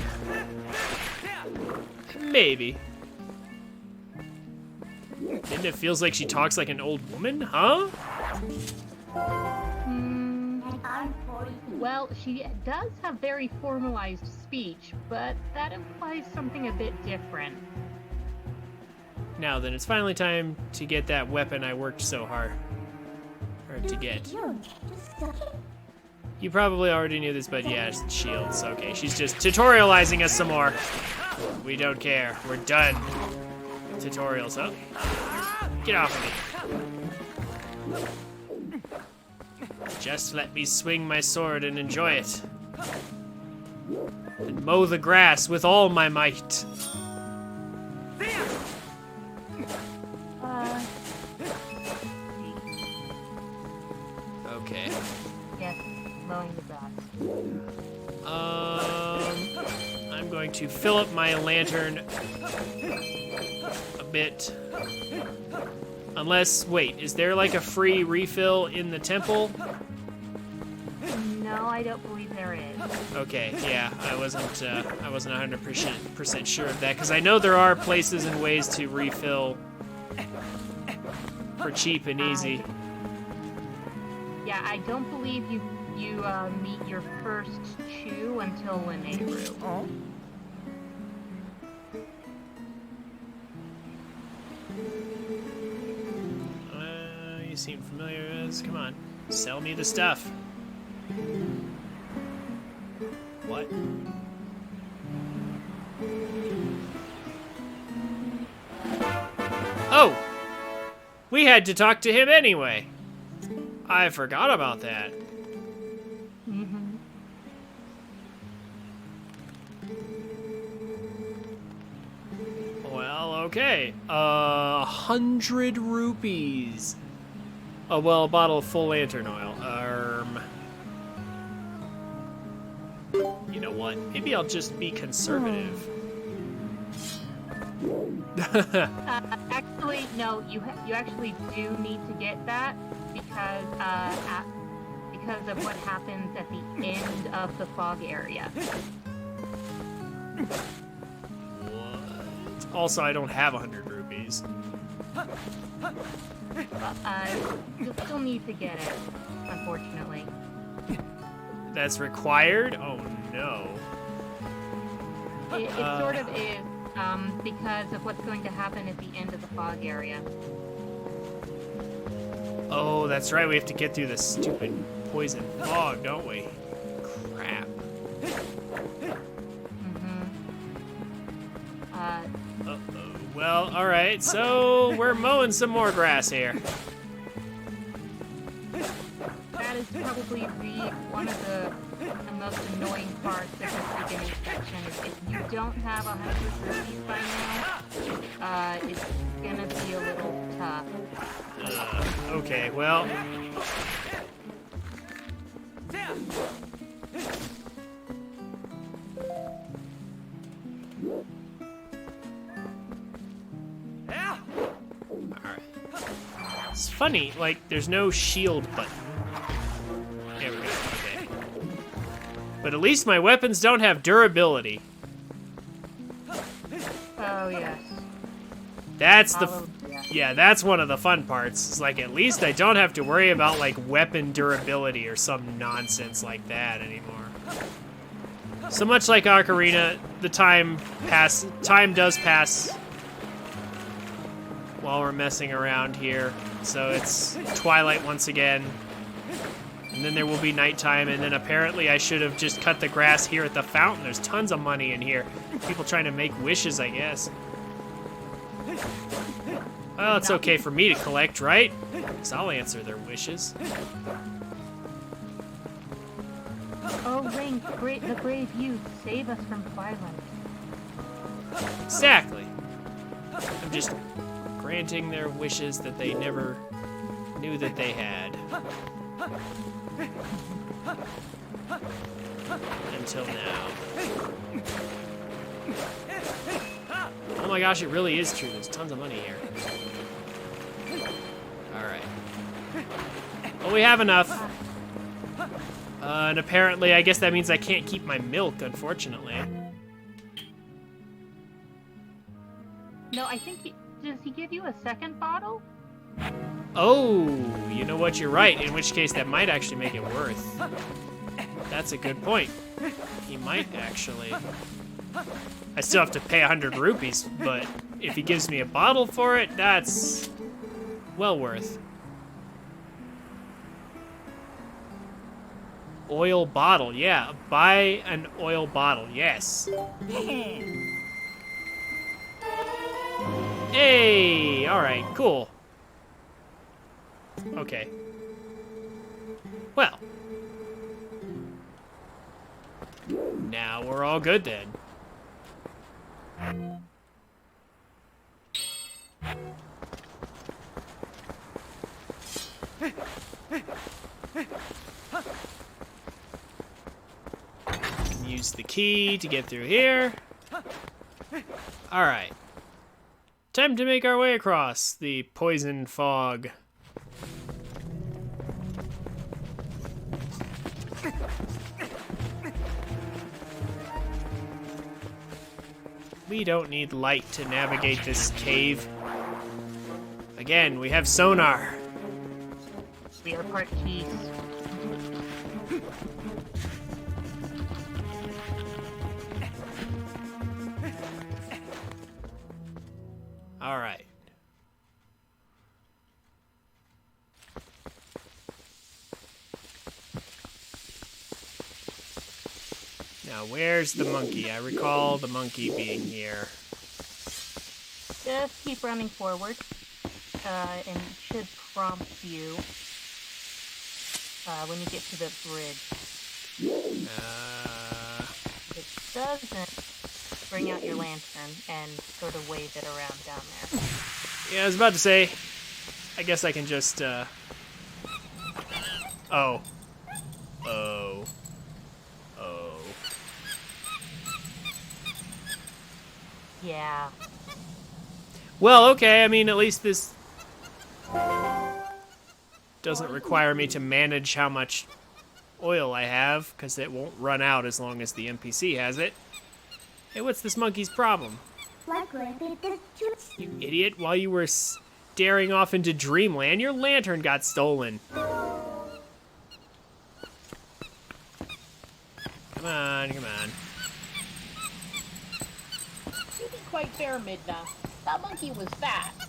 Maybe. And it feels like she talks like an old woman, huh? Well, she does have very formalized speech, but that implies something a bit different. Now then, it's finally time to get that weapon I worked so hard to get. You probably already knew this, but yeah, it's shields. Okay, she's just tutorializing us some more. We don't care. We're done. Tutorials, huh? Get off of me. Just let me swing my sword and enjoy it. And mow the grass with all my might. Okay. Yes, mowing the grass. I'm going to fill up my lantern a bit. Unless, wait, is there like a free refill in the temple? No, I don't believe there is. Okay, yeah, I wasn't 100% sure of that, because I know there are places and ways to refill for cheap and easy. Yeah, I don't believe you meet your first chew until Linebrew. Oh. You seem familiar as. Come on, sell me the stuff. What? Oh! We had to talk to him anyway. I forgot about that. Mm-hmm. Well, okay. 100 rupees. Oh, well, a bottle of full lantern oil. You know what? Maybe I'll just be conservative. Actually, no. You actually do need to get that because because of what happens at the end of the fog area. What? Also, I don't have 100 rupees. You'll still need to get it, unfortunately. That's required? Oh no. It sort of is, because of what's going to happen at the end of the fog area. Oh, that's right. We have to get through this stupid poison fog, don't we? Crap. Uh-oh. Well, alright, so we're mowing some more grass here. That is probably one of the most annoying parts of this beginning section. Is if you don't have 100 rupees by now, it's gonna be a little tough. Okay, well. Alright. It's funny, like, there's no shield button. There we go, okay. But at least my weapons don't have durability. Oh, yes. That's yeah, that's one of the fun parts. It's like, at least I don't have to worry about, like, weapon durability or some nonsense like that anymore. So much like Ocarina, the time does pass while we're messing around here. So it's twilight once again. And then there will be nighttime, and then apparently I should have just cut the grass here at the fountain. There's tons of money in here. People trying to make wishes, I guess. Well, it's okay for me to collect, right? Because I'll answer their wishes. Oh, Link, the brave youth, save us from Twilight. Exactly. I'm just granting their wishes that they never knew that they had. Until now. Oh my gosh, it really is true. There's tons of money here. Alright. Well, we have enough. And apparently, I guess that means I can't keep my milk, unfortunately. No, I think does he give you a second bottle? Oh, you know what? You're right. In which case, that might actually make it worth. That's a good point. He might actually. I still have to pay 100 rupees, but if he gives me a bottle for it, that's well worth. Oil bottle, yeah. Buy an oil bottle, yes. Hey, all right, cool. Okay. Well. Now we're all good then. Use the key to get through here. All right. Time to make our way across the poison fog. We don't need light to navigate this cave. Again, we have sonar. We are part cheese. All right. Now, where's the monkey? I recall the monkey being here. Just keep running forward, and it should prompt you when you get to the bridge. If it doesn't, bring out your lantern and sort of wave it around down there. Yeah, I was about to say, I guess I can just, Oh. Yeah. Well, okay, I mean, at least this doesn't require me to manage how much oil I have, because it won't run out as long as the NPC has it. Hey, what's this monkey's problem? You idiot, while you were staring off into dreamland, your lantern got stolen. Come on, come on. You be quite fair, Midna. That monkey was fast.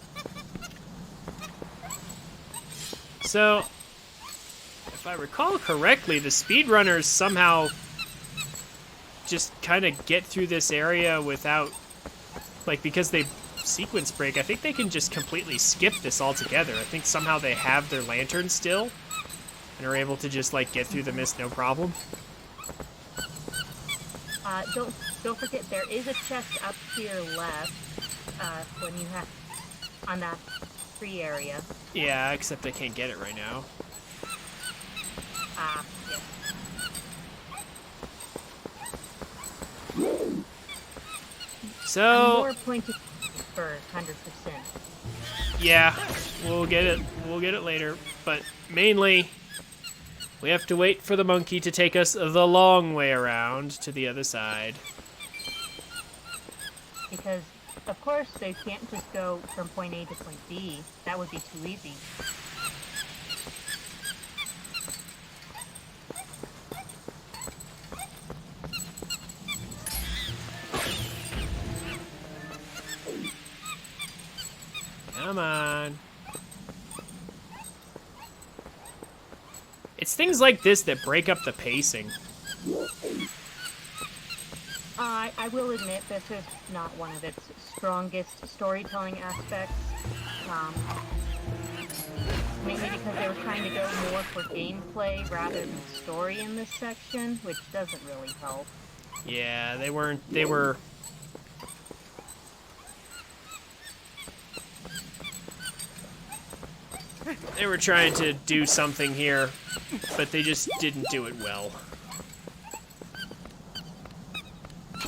So, if I recall correctly, the speedrunners somehow just kind of get through this area without, like, because they sequence break, I think they can just completely skip this altogether. I think somehow they have their lantern still and are able to just, like, get through the mist no problem. Don't forget there is a chest up here left. When you have on that tree area. Yeah, except I can't get it right now. Yes. So I'm more pointed for 100%. yeah, we'll get it. We'll get it later. But mainly, we have to wait for the monkey to take us the long way around to the other side. Because, of course, they can't just go from point A to point B. That would be too easy. Come on. It's things like this that break up the pacing. I will admit this is not one of its strongest storytelling aspects. Mainly because they were trying to go more for gameplay rather than story in this section, which doesn't really help. Yeah, they were... They were trying to do something here, but they just didn't do it well.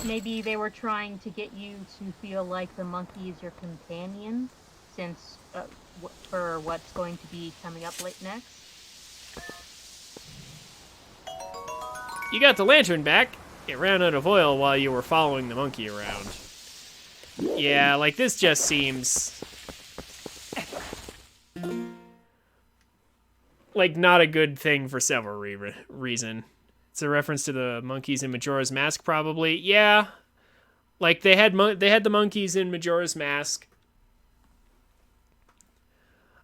Maybe they were trying to get you to feel like the monkey is your companion, since for what's going to be coming up late next. You got the lantern back. It ran out of oil while you were following the monkey around. Yeah, like this just seems... like not a good thing for several reasons. It's a reference to the monkeys in Majora's Mask, probably. Yeah, like they had the monkeys in Majora's Mask,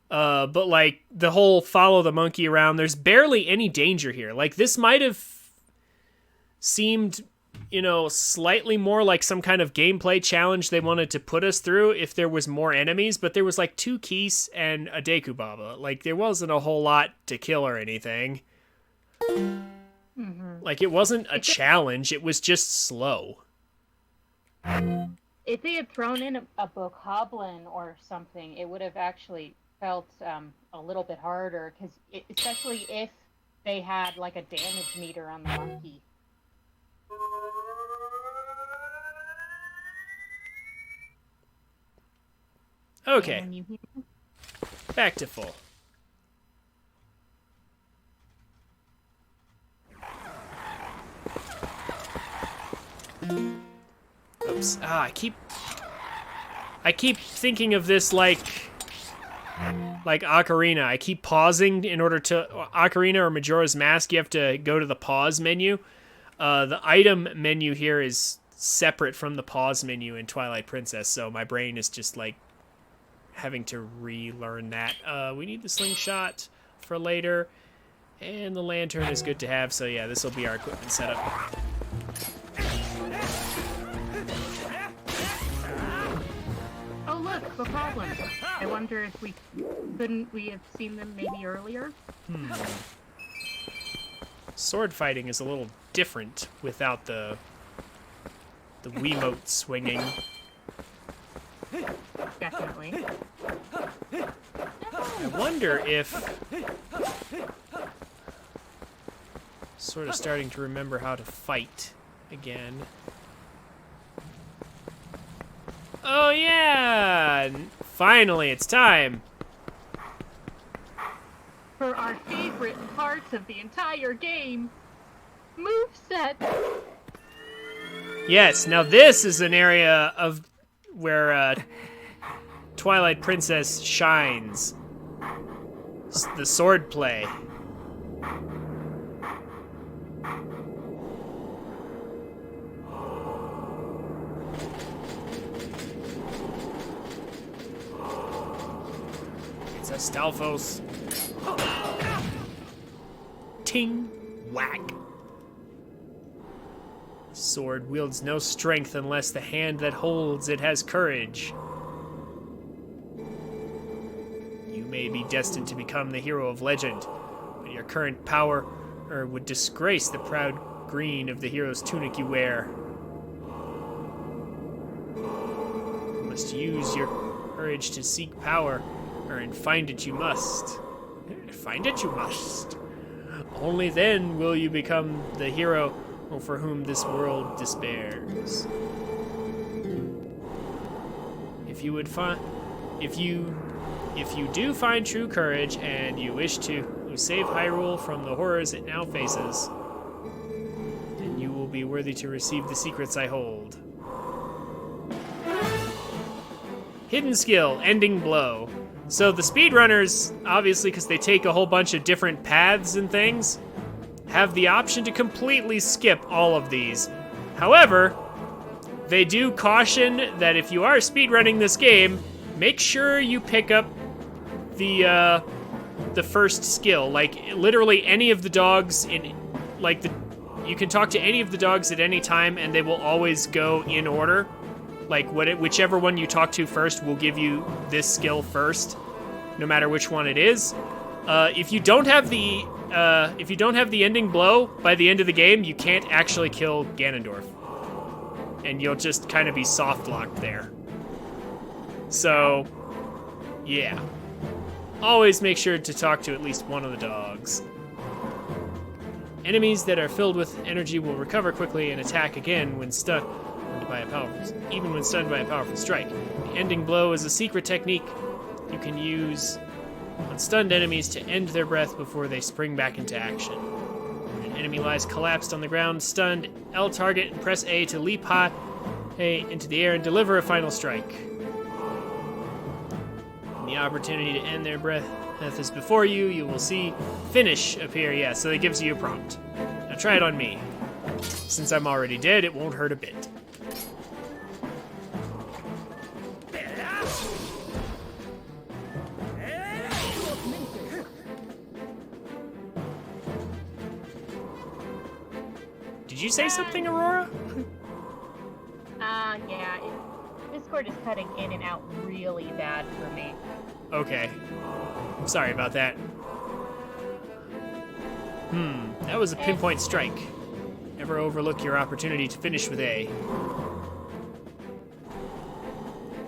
but like the whole follow the monkey around. There's barely any danger here. Like this might have seemed, you know, slightly more like some kind of gameplay challenge they wanted to put us through if there was more enemies. But there was like 2 keys and a Deku Baba. Like there wasn't a whole lot to kill or anything. Mm-hmm. Like, it wasn't a challenge, it was just slow. If they had thrown in a bokoblin or something, it would have actually felt a little bit harder, because especially if they had like a damage meter on the monkey. Okay, back to full. Oops. I keep thinking of this like Ocarina. I keep pausing in order to... Ocarina or Majora's Mask, you have to go to the pause menu. The item menu here is separate from the pause menu in Twilight Princess, so my brain is just like having to relearn that. We need the slingshot for later, and the lantern is good to have, so yeah, this will be our equipment setup. Oh look, bokoblins. I wonder if we have seen them maybe earlier? Sword fighting is a little different without the Wiimote swinging. Definitely. I wonder if... Sort of starting to remember how to fight again. Oh yeah! Finally, it's time. For our favorite parts of the entire game, moveset. Yes, now this is an area of where Twilight Princess shines. The sword play. It's Astolfos. Ting, whack. Sword wields no strength unless the hand that holds it has courage. You may be destined to become the hero of legend, but your current power would disgrace the proud green of the hero's tunic you wear. You must use your courage to seek power, and find it you must. Find it you must. Only then will you become the hero for whom this world despairs. If you do find true courage and you wish to save Hyrule from the horrors it now faces, then you will be worthy to receive the secrets I hold. Hidden skill, ending blow. So the speedrunners, obviously because they take a whole bunch of different paths and things, have the option to completely skip all of these. However, they do caution that if you are speedrunning this game, make sure you pick up the first skill. Like literally any of the dogs you can talk to any of the dogs at any time and they will always go in order. Like whichever one you talk to first will give you this skill first, no matter which one it is. If you don't have the ending blow by the end of the game, you can't actually kill Ganondorf, and you'll just kind of be soft locked there. So, yeah, always make sure to talk to at least one of the dogs. Enemies that are filled with energy will recover quickly and attack again when stunned by a powerful strike. The ending blow is a secret technique you can use on stunned enemies to end their breath before they spring back into action. When an enemy lies collapsed on the ground, stunned, L target and press A to leap high into the air and deliver a final strike. When the opportunity to end their breath is before you, you will see finish appear. Yeah, so it gives you a prompt. Now try it on me. Since I'm already dead, it won't hurt a bit. Did you say something, Aurora? Yeah. Discord is cutting in and out really bad for me. Okay. Sorry about that. That was a pinpoint strike. Never overlook your opportunity to finish with A.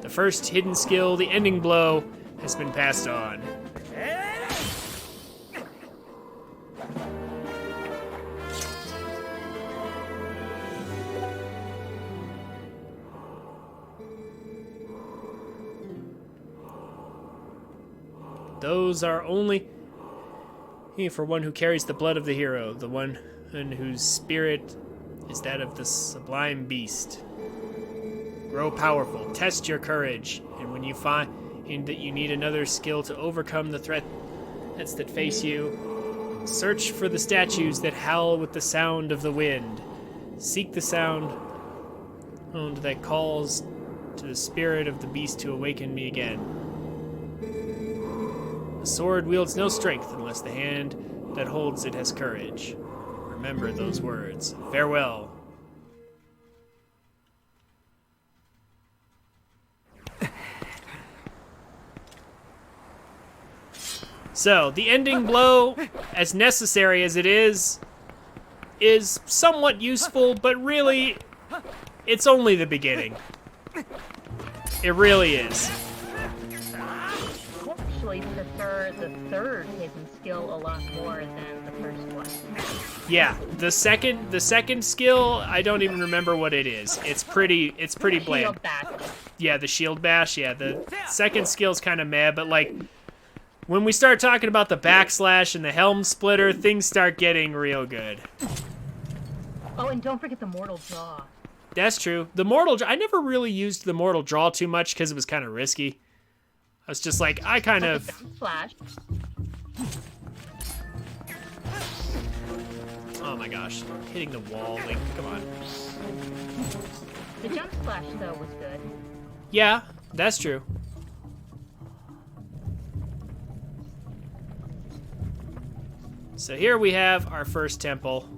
The first hidden skill, the ending blow, has been passed on. Those are only for one who carries the blood of the hero, the one whose spirit is that of the sublime beast. Grow powerful, test your courage, and when you find that you need another skill to overcome the threats that face you, search for the statues that howl with the sound of the wind. Seek the sound that calls to the spirit of the beast to awaken me again. The sword wields no strength unless the hand that holds it has courage. Remember those words. Farewell. So, the ending blow, as necessary as it is somewhat useful, but really, it's only the beginning. It really is. I actually prefer the third hidden skill a lot more than the first one. Yeah, the second skill, I don't even remember what it is. It's pretty bland. Shield battle. Yeah, the shield bash. Yeah, the second skill's kind of meh, but like when we start talking about the backslash and the helm splitter, things start getting real good. Oh, and don't forget the mortal jaw. That's true. The mortal. I never really used the mortal draw too much because it was kind of risky. I was just like, I kind of. Flash. Oh my gosh, hitting the wall. Like, come on. The jump splash though was good. Yeah, that's true. So here we have our first temple.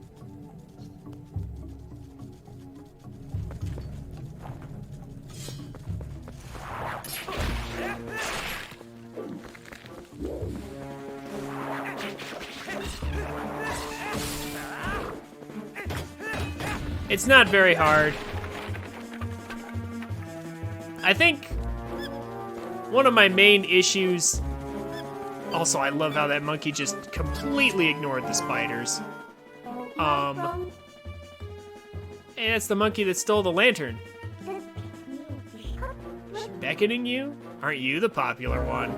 It's not very hard. I think one of my main issues... Also, I love how that monkey just completely ignored the spiders. And it's the monkey that stole the lantern. She's beckoning you? Aren't you the popular one?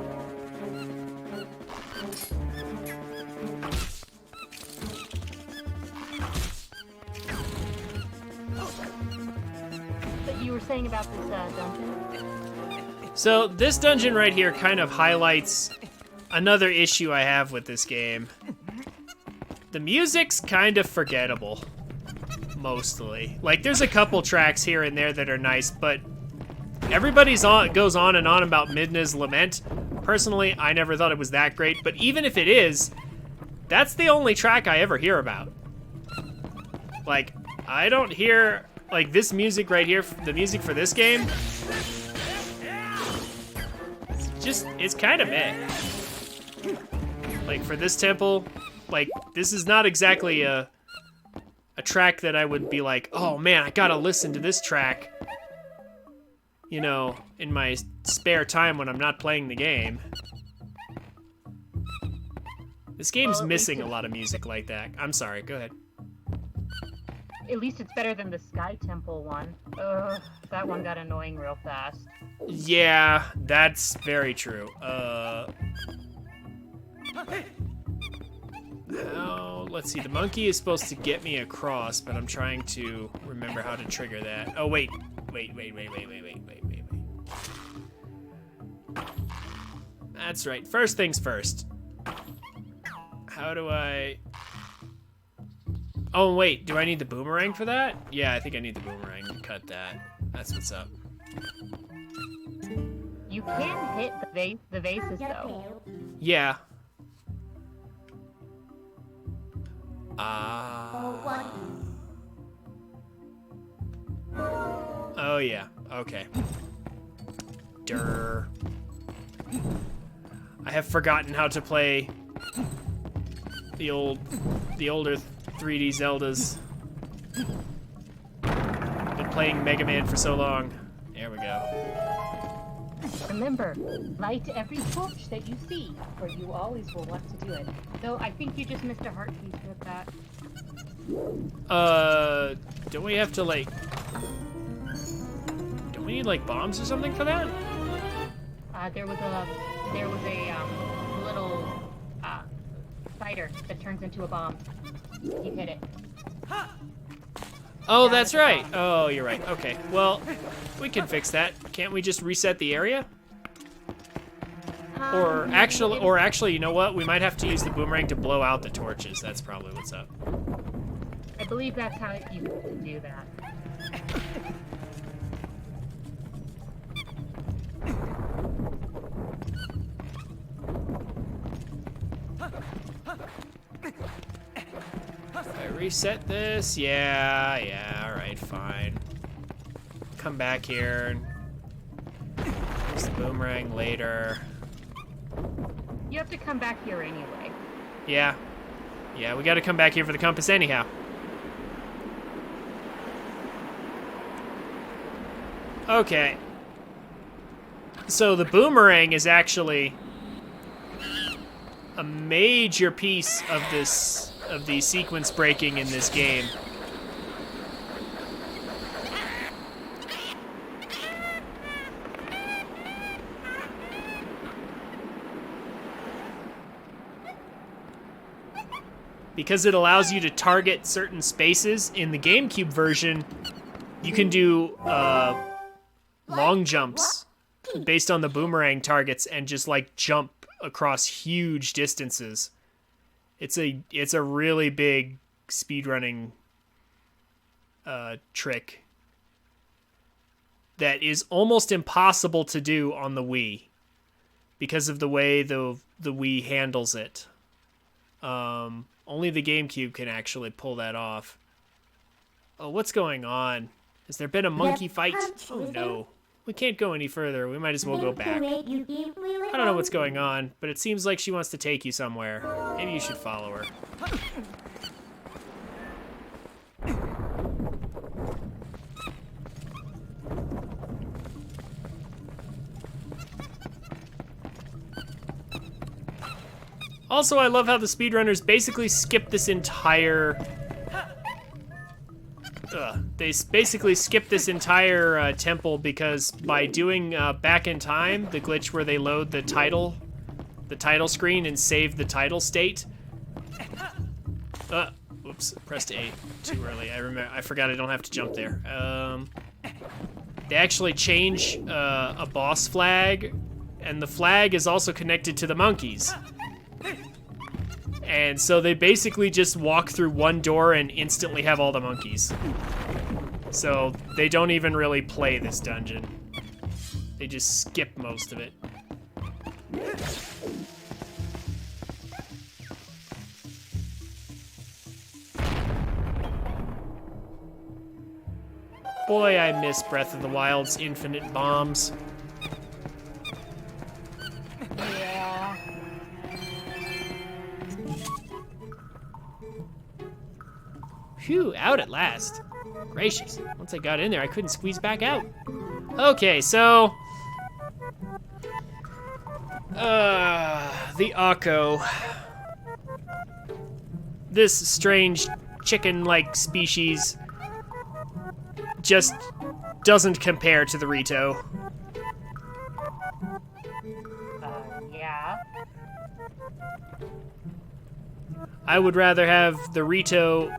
But you were saying about this dungeon? So this dungeon right here kind of highlights another issue I have with this game. The music's kind of forgettable, mostly. Like, there's a couple tracks here and there that are nice, but everybody's goes on and on about Midna's Lament. Personally, I never thought it was that great, but even if it is, that's the only track I ever hear about. Like, I don't hear, like, this music right here, the music for this game, it's kind of meh. Like, for this temple, like, this is not exactly a track that I would be like, oh man, I gotta listen to this track, you know, in my spare time when I'm not playing the game. This game's missing a lot of music like that. I'm sorry, go ahead. At least it's better than the Sky Temple one. Ugh, that one got annoying real fast. Yeah, that's very true. Let's see, the monkey is supposed to get me across, but I'm trying to remember how to trigger that. Oh, wait. Wait. That's right. First things first. How do I... Oh, wait. Do I need the boomerang for that? Yeah, I think I need the boomerang to cut that. That's what's up. You can hit the vases, though. Yeah. Oh, yeah. Okay. Durr. I have forgotten how to play the older 3D Zeldas. Been playing Mega Man for so long. There we go. Remember, light every torch that you see, or you always will want to do it. Though I think you just missed a heart piece with that. Don't we have to, like... Don't we need, like, bombs or something for that? There was a little spider that turns into a bomb. You hit it. Oh, that's right. Oh, you're right. Okay. Well, we can fix that. Can't we just reset the area? Or actually, you know what? We might have to use the boomerang to blow out the torches. That's probably what's up. I believe that's how you do that. If I reset this, yeah, alright, fine. Come back here and use the boomerang later. You have to come back here anyway. Yeah, we gotta come back here for the compass anyhow. Okay. So the boomerang is actually a major piece of the sequence breaking in this game. because it allows you to target certain spaces. In the GameCube version, you can do long jumps based on the boomerang targets and just like jump across huge distances. It's a really big speedrunning trick that is almost impossible to do on the Wii because of the way the Wii handles it. Only the GameCube can actually pull that off. Oh, what's going on? Has there been a monkey fight? Oh no. We can't go any further. We might as well go back. I don't know what's going on, but it seems like she wants to take you somewhere. Maybe you should follow her. Also, I love how the speedrunners basically skip this entire... they basically skip this entire temple because by doing back in time, the glitch where they load the title screen and save the title state. Whoops, pressed A too early. I forgot I don't have to jump there. They actually change a boss flag, and the flag is also connected to the monkeys. And so they basically just walk through one door and instantly have all the monkeys. So they don't even really play this dungeon. They just skip most of it. Boy, I miss Breath of the Wild's infinite bombs. Yeah. Phew, out at last. Gracious. Once I got in there, I couldn't squeeze back out. Okay, so... the Akko. This strange chicken-like species just doesn't compare to the Rito. Yeah. I would rather have the Rito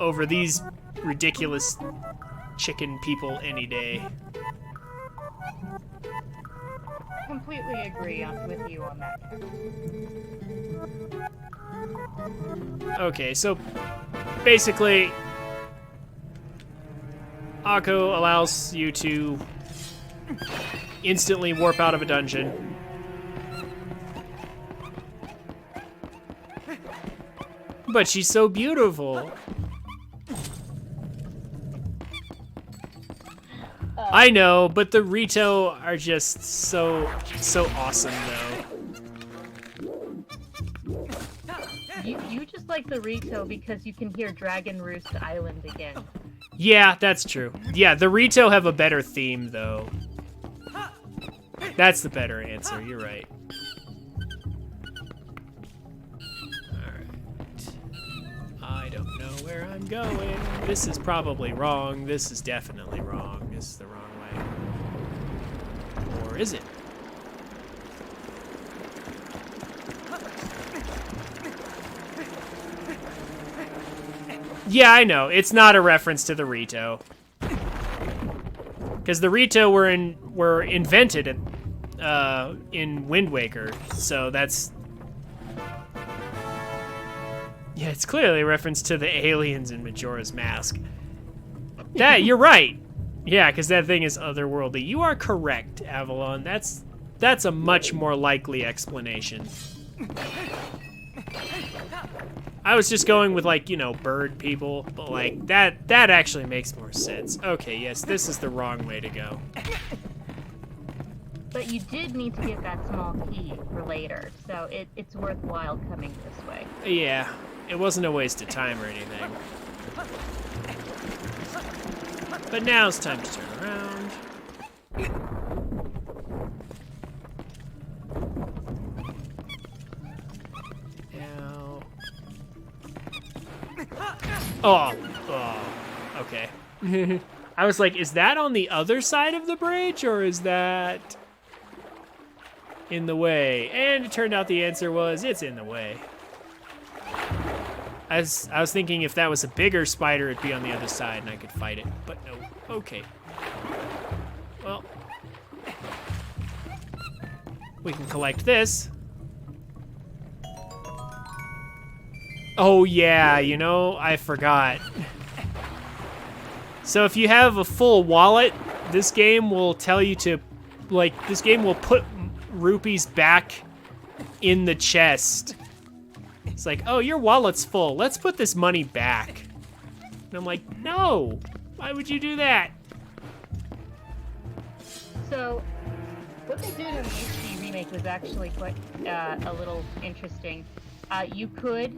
over these ridiculous chicken people any day. Completely agree with you on that. Okay, so basically, Akko allows you to instantly warp out of a dungeon. But she's so beautiful. I know, but the Rito are just so awesome, though. You just like the Rito because you can hear Dragon Roost Island again. Yeah, that's true. Yeah, the Rito have a better theme, though. That's the better answer, you're right. Alright. I don't know where I'm going. This is probably wrong. This is definitely wrong. This is the wrong way. Or is it? Yeah, I know. It's not a reference to the Rito. Because the Rito were invented in Wind Waker, so that's... Yeah, it's clearly a reference to the aliens in Majora's Mask. That, you're right. Yeah, because that thing is otherworldly. You are correct, Avalon. That's a much more likely explanation. I was just going with, like, you know, bird people, but, like, that actually makes more sense. Okay, yes, this is the wrong way to go. But you did need to get that small key for later, so it's worthwhile coming this way. Yeah, it wasn't a waste of time or anything. But now it's time to turn around. Now... Oh, okay. I was like, is that on the other side of the bridge, or is that in the way? And it turned out the answer was, it's in the way. I was thinking if that was a bigger spider, it'd be on the other side and I could fight it, but no. Okay. Well, we can collect this. Oh yeah, you know, I forgot. So if you have a full wallet, this game will tell you to, like, this game will put rupees back in the chest. It's like, oh, your wallet's full. Let's put this money back. And I'm like, no, why would you do that? So, what they did in the HD remake was actually quite a little interesting. You could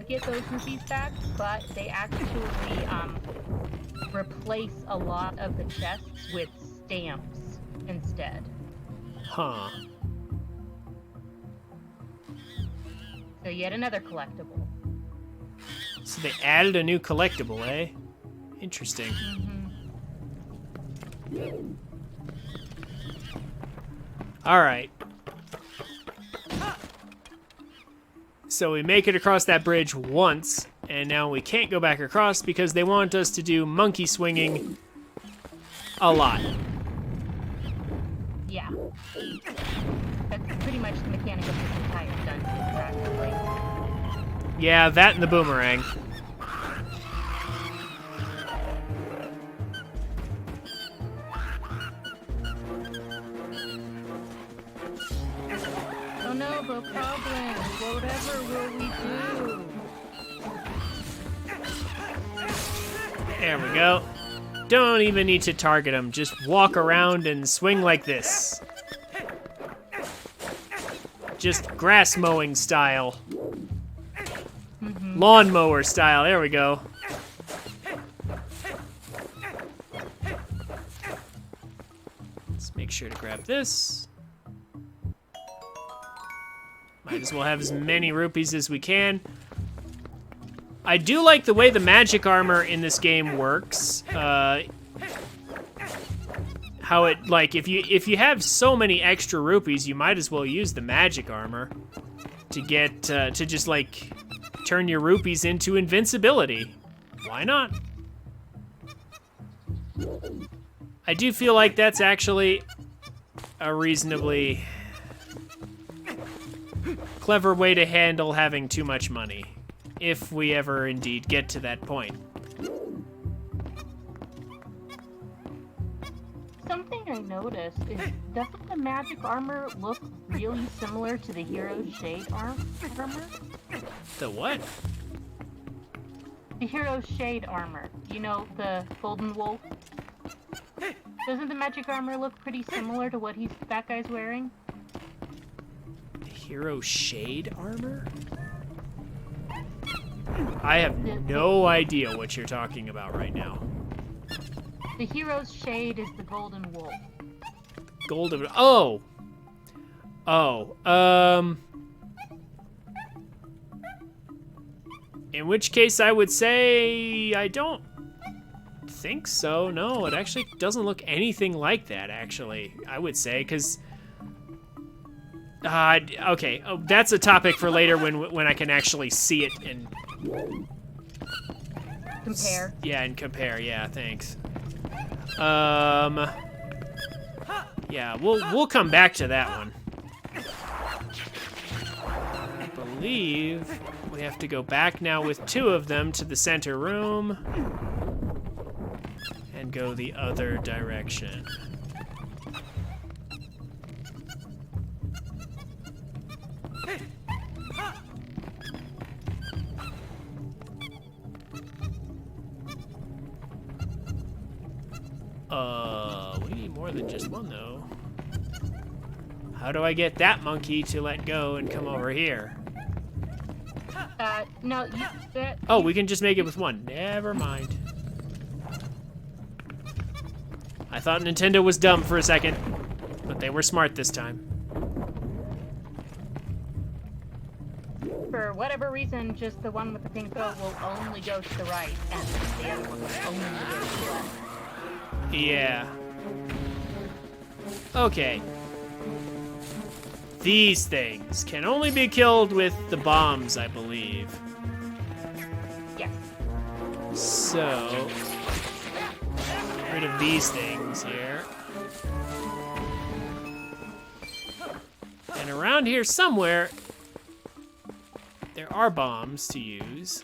get those rupees back, but they actually replace a lot of the chests with stamps instead. Huh. So yet another collectible. So they added a new collectible, eh? Interesting. All right. So we make it across that bridge once, and now we can't go back across because they want us to do monkey swinging a lot. Yeah. That's pretty much the mechanic of this entire dungeon, practically. Yeah, that and the boomerang. Oh no, Bokoblin! Whatever will we do? There we go. Don't even need to target them. Just walk around and swing like this. Just grass mowing style. Lawnmower style. There we go. Let's make sure to grab this. Might as well have as many rupees as we can. I do like the way the magic armor in this game works. How it, like, if you have so many extra rupees, you might as well use the magic armor to get to just like turn your rupees into invincibility. Why not? I do feel like that's actually a reasonably clever way to handle having too much money, if we ever indeed get to that point. Something I noticed is, doesn't the magic armor look really similar to the Hero's Shade armor? The what? The Hero's Shade armor. You know, the golden wolf? Doesn't the magic armor look pretty similar to what that guy's wearing? Hero Shade armor? I have no idea what you're talking about right now. The Hero's Shade is the golden wolf. Golden. Oh. In which case, I would say I don't think so. No, it actually doesn't look anything like that. Actually, I would say because. Okay. Oh, that's a topic for later when I can actually see it and Compare. Yeah, and compare. Yeah, thanks. Yeah, we'll come back to that one. I believe we have to go back now with two of them to the center room and go the other direction. We need more than just one, though. How do I get that monkey to let go and come over here? No, Oh, we can just make it with one. Never mind. I thought Nintendo was dumb for a second, but they were smart this time. for whatever reason, just the one with the pink bow will only go to the right, and the other one will only go to the left. Yeah. Okay. these things can only be killed with the bombs, I believe. Yes. So, get rid of these things here. And around here somewhere, there are bombs to use.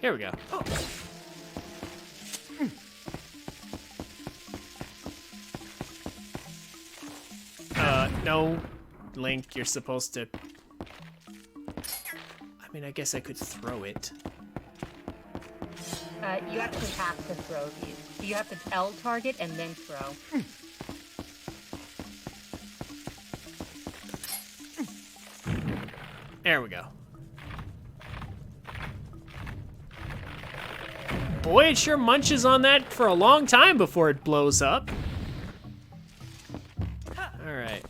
Here we go. No, Link, you're supposed to... I mean, I guess I could throw it. You actually have to throw these. You have to L target and then throw. There we go. Boy, it sure munches on that for a long time before it blows up. All right.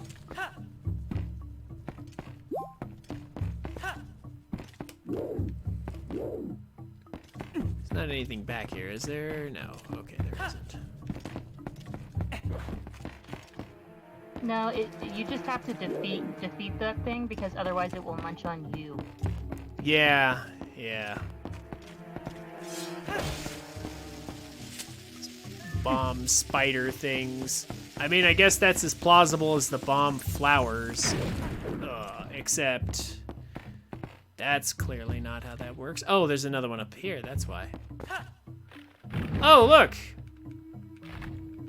There's not anything back here, is there? No. Okay, there isn't. No, you just have to defeat that thing because otherwise it will munch on you. Yeah, yeah. Bomb spider things. I mean, I guess that's as plausible as the bomb flowers. Except that's clearly not how that works. Oh, there's another one up here, that's why. Oh, look!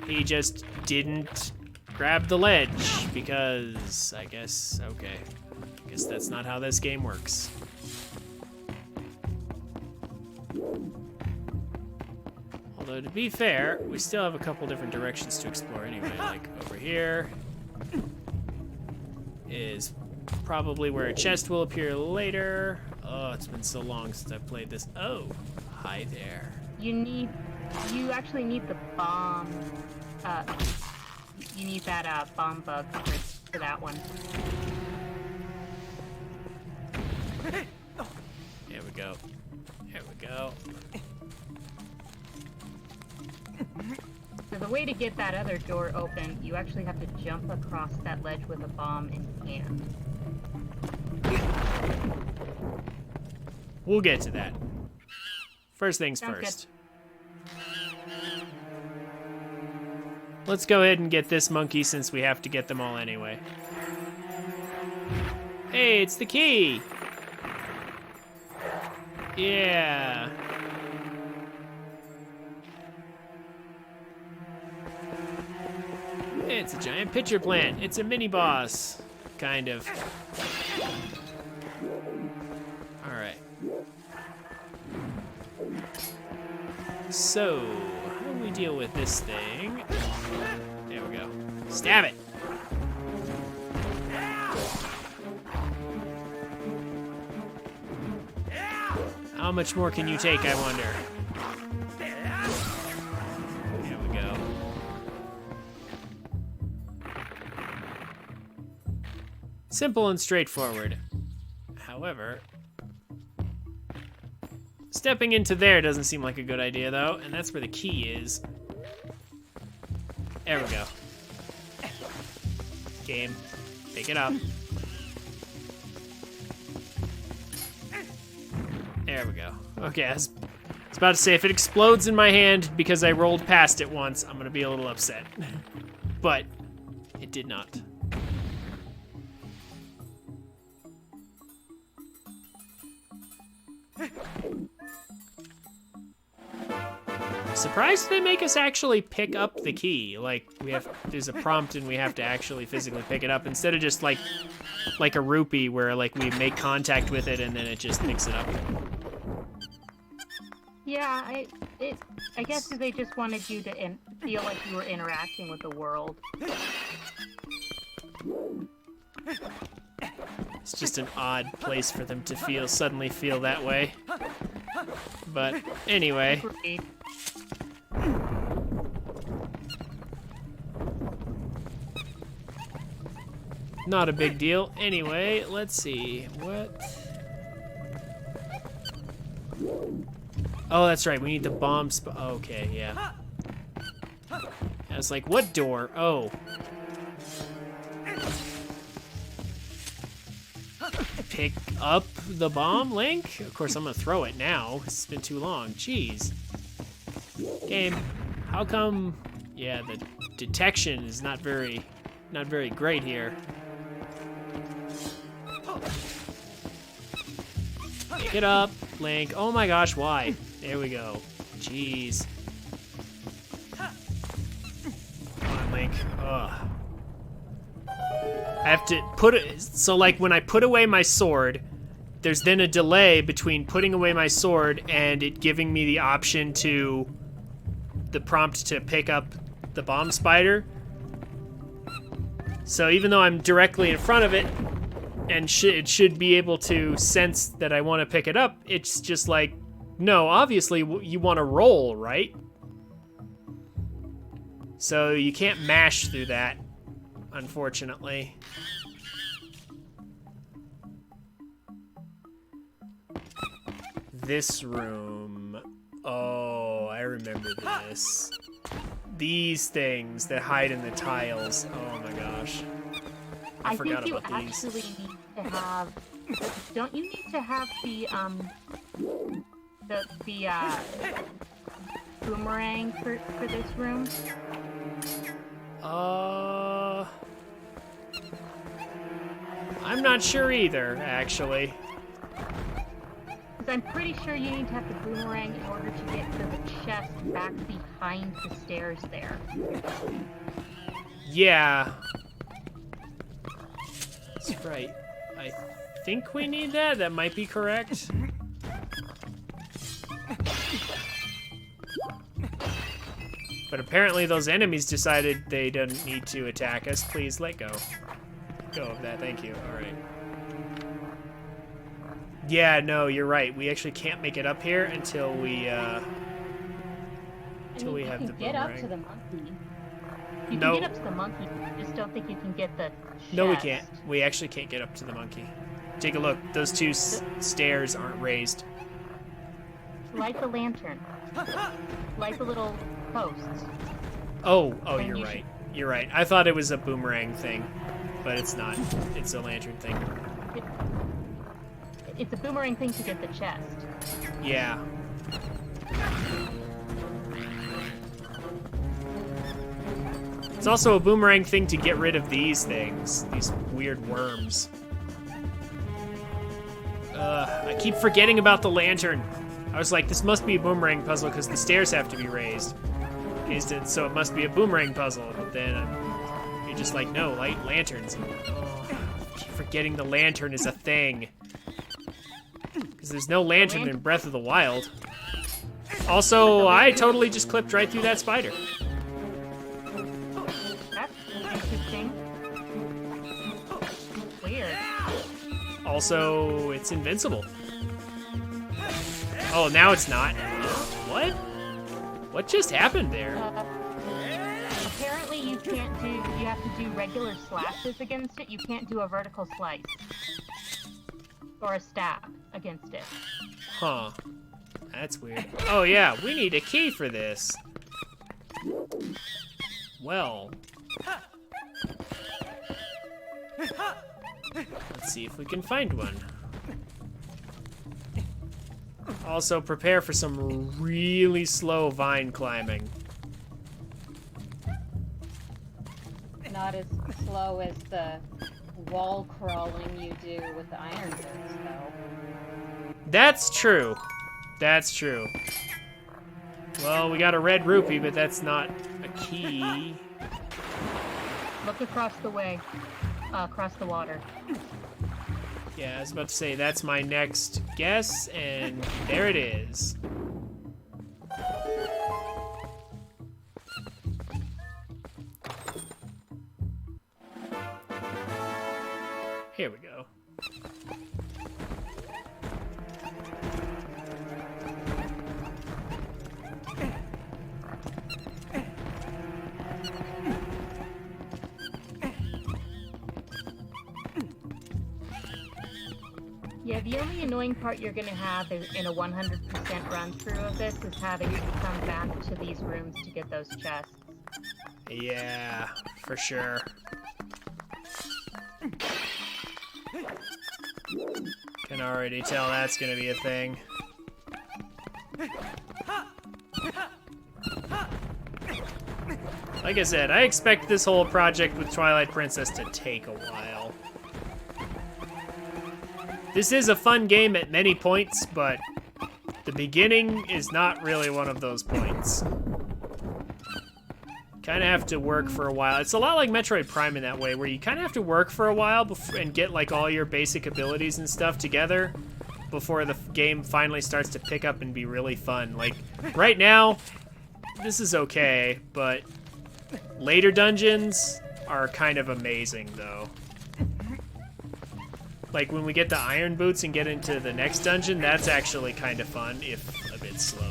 He just didn't grab the ledge because I guess, okay. I guess that's not how this game works. Although, to be fair, we still have a couple different directions to explore anyway. Like, over here is probably where a chest will appear later. Oh, it's been so long since I've played this. Oh, hi there. You actually need the bomb, you need that, bomb bug for that one. Here we go. Here we go. So the way to get that other door open, you actually have to jump across that ledge with a bomb in hand. We'll get to that. First things Sounds first. Let's go ahead and get this monkey since we have to get them all anyway. Hey, it's the key! Yeah. It's a giant pitcher plant. It's a mini boss. Kind of. Alright. So, how do we deal with this thing? There we go. Stab it! How much more can you take, I wonder? There we go. Simple and straightforward. However, stepping into there doesn't seem like a good idea, though, and that's where the key is. There we go. Game. Pick it up. There we go. Okay, I was about to say, if it explodes in my hand because I rolled past it once, I'm gonna be a little upset. But it did not. Surprised they make us actually pick up the key. Like, there's a prompt and we have to actually physically pick it up instead of just like a rupee where like we make contact with it and then it just picks it up. Yeah, I guess they just wanted you to feel like you were interacting with the world. It's just an odd place for them to suddenly feel that way. But anyway. Not a big deal. Anyway, let's see. What? Oh, that's right. We need the bomb okay, yeah. I was like, what door? Oh. pick up the bomb, Link? Of course, I'm gonna throw it now. It's been too long. Jeez. Game, how come? Yeah, the detection is not very great here. Pick it up, Link. Oh my gosh, why? There we go. Jeez. Come on, Link. Ugh. I have to put it, so like when I put away my sword, there's then a delay between putting away my sword and it giving me the option to, the prompt to pick up the bomb spider. So even though I'm directly in front of it, and it should be able to sense that I want to pick it up, it's just like, no, obviously you want to roll, right? So you can't mash through that, unfortunately. This room. Oh, I remember this. These things that hide in the tiles. Oh my gosh. I forgot think about you these. actually need to have. Don't you need to have the boomerang for this room? I'm not sure either, actually. Because I'm pretty sure you need to have the boomerang in order to get to the chest back behind the stairs there. Yeah. That's right. I think we need that. That might be correct. But apparently those enemies decided they didn't need to attack us. Please let go. Go of that. Thank you. All right. Yeah, no, you're right. We actually can't make it up here until we have the You can get up to boomerang. the monkey. You No. can get up to the monkey, I just don't think you can get the No, we chest. can't. We actually can't get up to the monkey. Take a look. Those two stairs aren't raised. Light the lantern. Light the little posts. Oh, And you're you right. You're right. I thought it was a boomerang thing, but it's not. It's a lantern thing. It's a boomerang thing to get the chest. Yeah. It's also a boomerang thing to get rid of these things. These weird worms. I keep forgetting about the lantern. I was like, this must be a boomerang puzzle because the stairs have to be raised. So it must be a boomerang puzzle. But then you're just like, no, light lanterns. Oh, I keep forgetting the lantern is a thing. Because there's no lantern in Breath of the Wild. Also, I totally just clipped right through that spider. That's interesting. Weird. Also, it's invincible. Oh, now it's not. What? What just happened there? Apparently you can't do, you have to do regular slashes against it. You can't do a vertical slice. Or a stab against it. Huh. That's weird. Oh yeah, we need a key for this. Well. Let's see if we can find one. Also, prepare for some really slow vine climbing. Not as slow as the wall crawling you do with the iron boots, though. That's true. That's true. Well, we got a red rupee, but that's not a key. Look across the way. Across the water. Yeah, I was about to say, that's my next guess, and there it is. Here we go. Yeah, the only annoying part you're gonna have is in a 100% run through of this is having to come back to these rooms to get those chests. Yeah, for sure. already tell that's gonna be a thing. Like I said, I expect this whole project with Twilight Princess to take a while. This is a fun game at many points, but the beginning is not really one of those points. Kind of have to work for a while. It's a lot like Metroid Prime in that way, where you kind of have to work for a while and get like all your basic abilities and stuff together before the game finally starts to pick up and be really fun. Like, right now, this is okay, but later dungeons are kind of amazing, though. Like, when we get the Iron Boots and get into the next dungeon, that's actually kind of fun, if a bit slow.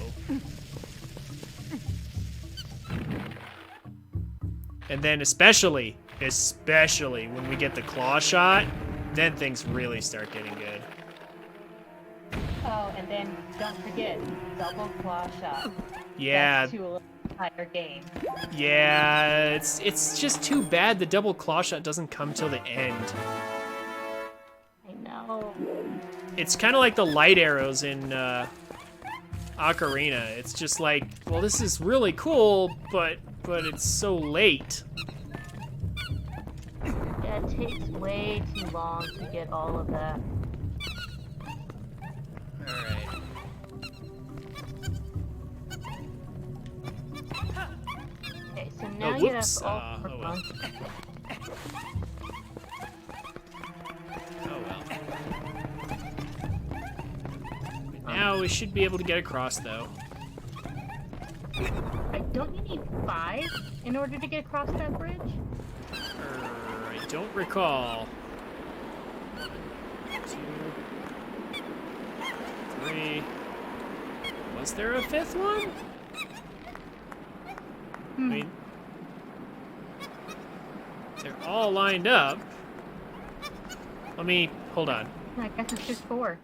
And then especially when we get the claw shot, then things really start getting good. Oh, and then don't forget, double claw shot. Yeah. That's to entire game. Yeah, it's just too bad the double claw shot doesn't come till the end. I know. It's kind of like the light arrows in Ocarina. It's just like, well, this is really cool, but it's so late. Yeah, it takes way too long to get all of that. Alright. Okay, so now you whoops. have all four Oh well. monkeys. Oh well. But now we should be able to get across, though. Don't you need 5 in order to get across that bridge? I don't recall. 1, 2, 3. Was there a 5th one? I mean, they're all lined up. Let me, hold on. I guess it's just 4.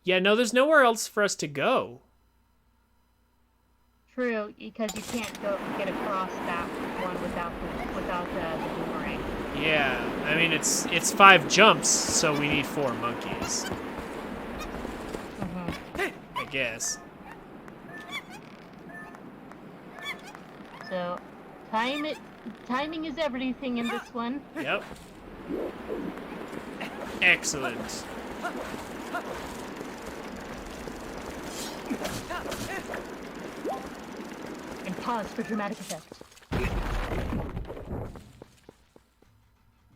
Yeah, no, there's nowhere else for us to go. True, because you can't get across that one without the boomerang. Yeah, I mean, it's 5 jumps, so we need 4 monkeys. I guess. So, timing is everything in this one. Yep. Excellent. And pause for dramatic effect.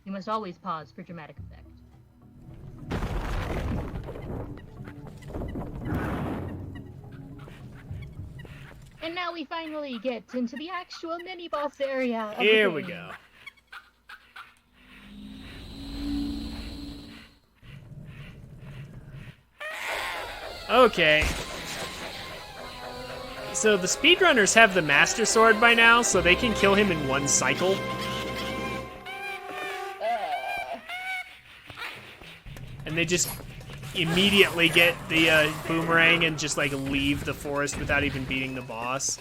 You must always pause for dramatic effect. And now we finally get into the actual mini-boss area of the Here we game. go. Okay. So the speedrunners have the Master Sword by now, so they can kill him in 1 cycle. And they just immediately get the boomerang and just like leave the forest without even beating the boss.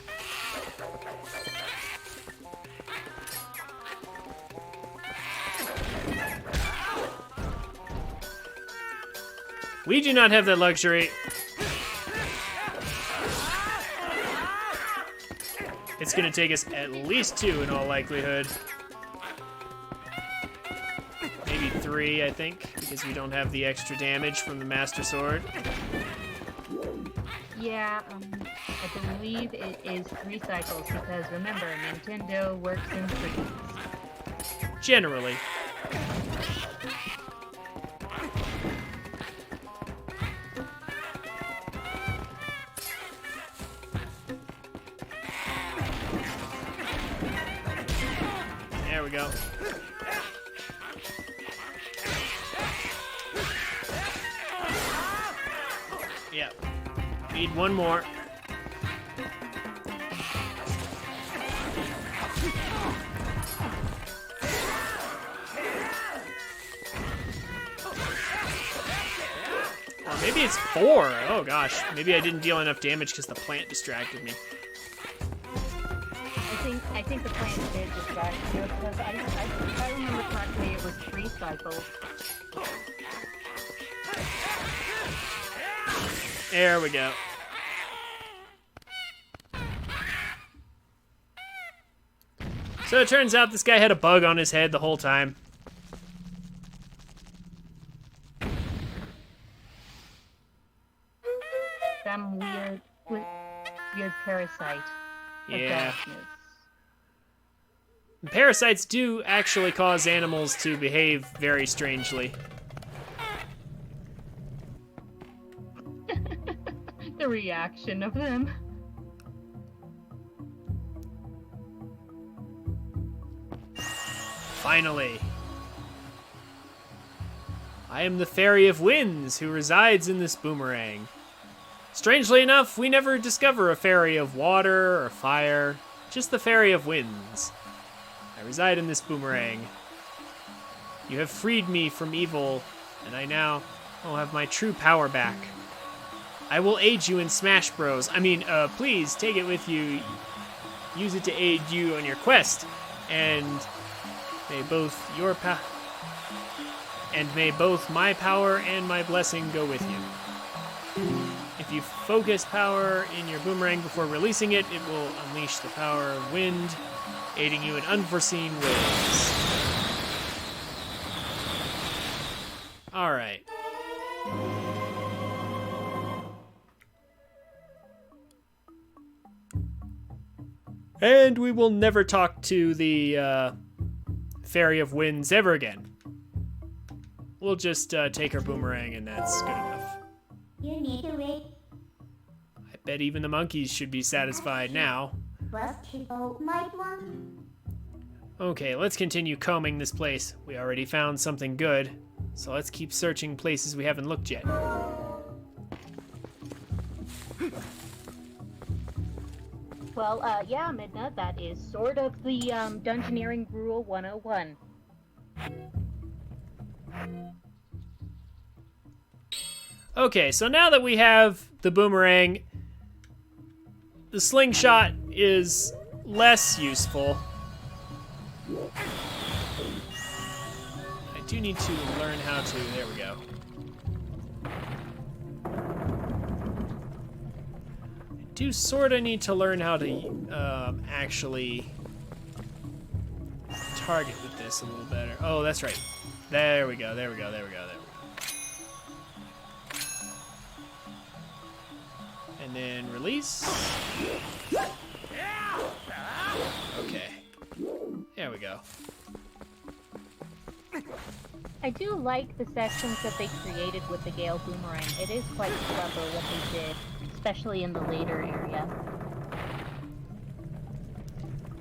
We do not have that luxury. It's gonna take us at least 2 in all likelihood. Maybe 3, I think, because we don't have the extra damage from the Master Sword. Yeah, I believe it is 3 cycles because remember, Nintendo works in 3s. Generally. There we go. Yeah. Need 1 more. Or maybe it's 4. Oh gosh. Maybe I didn't deal enough damage because the plant distracted me. I think the plant did distract you because if I remember correctly, it was 3 cycles. There we go. So it turns out this guy had a bug on his head the whole time. Some weird parasite. of Yeah. darkness. Parasites do actually cause animals to behave very strangely. The reaction of them. Finally. I am the Fairy of Winds who resides in this boomerang. Strangely enough, we never discover a Fairy of Water or Fire, just the Fairy of Winds. I reside in this boomerang. You have freed me from evil, and I now will have my true power back. I will aid you in Smash Bros. Please take it with you. Use it to aid you on your quest, and may both my power and my blessing go with you. If you focus power in your boomerang before releasing it, it will unleash the power of wind, aiding you in unforeseen ways. All right. And we will never talk to the Fairy of Winds ever again. We'll just take her boomerang, and that's good enough. You need to wait. I bet even the monkeys should be satisfied now. First people might want. Okay, let's continue combing this place. We already found something good, so let's keep searching places we haven't looked yet. Well, yeah, Midna, that is sort of the Dungeoneering Rule 101. Okay, so now that we have the boomerang, the slingshot is less useful. I do need to learn how to... There we go. I do sort of need to learn how to actually target with this a little better. Oh, that's right. There we go, there we go, there we go, there we go. And then release. Okay. There we go. I do like the sections that they created with the Gale Boomerang. It is quite clever what they did, especially in the later area.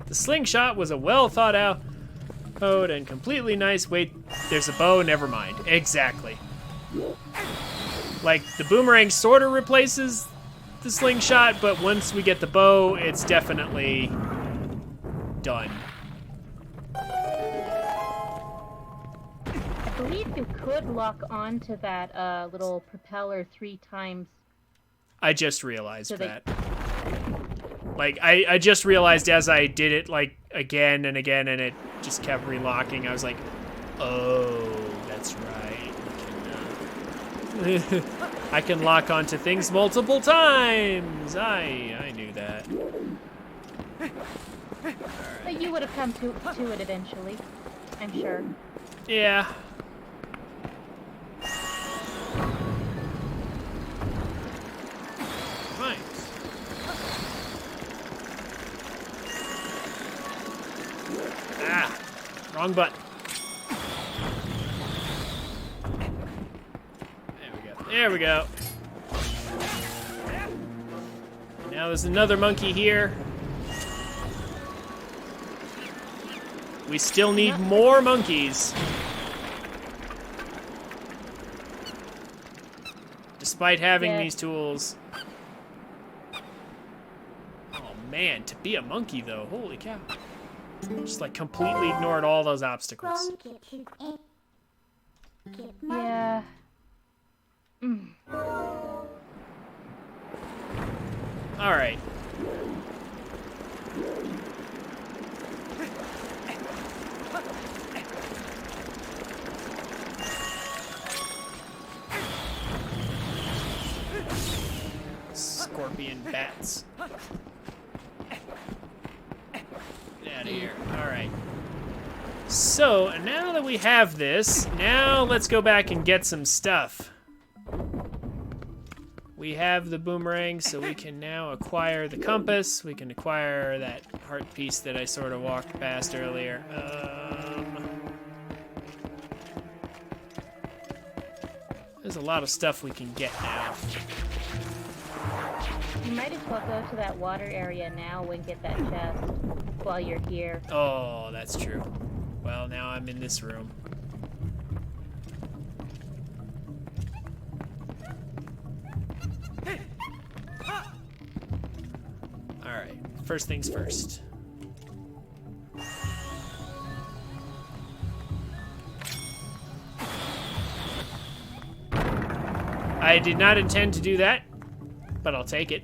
The slingshot was a well thought out code and completely nice. Wait, there's a bow, never mind. Exactly. Like, the boomerang sort of replaces the slingshot, but once we get the bow, it's definitely done. I believe you could lock onto that little propeller 3 times. I just realized So that. Like, I just realized as I did it, like, again and again, and it just kept relocking. I was like, oh, that's right. I can lock onto things multiple times. I knew that. But you would have come to it eventually, I'm sure. Yeah. Right. Ah, wrong button. There we go. Now there's another monkey here. We still need more monkeys. Despite having these tools. Oh man, to be a monkey though, holy cow. Just like completely ignored all those obstacles. Yeah. All right. scorpion bats. Get out of here. All right. So, now that we have this, now let's go back and get some stuff. We have the boomerang, so we can now acquire the compass. We can acquire that heart piece that I sort of walked past earlier. There's a lot of stuff we can get now. You might as well go to that water area now and get that chest while you're here. Oh, that's true. Well, now I'm in this room. Alright, first things first. I did not intend to do that, but I'll take it.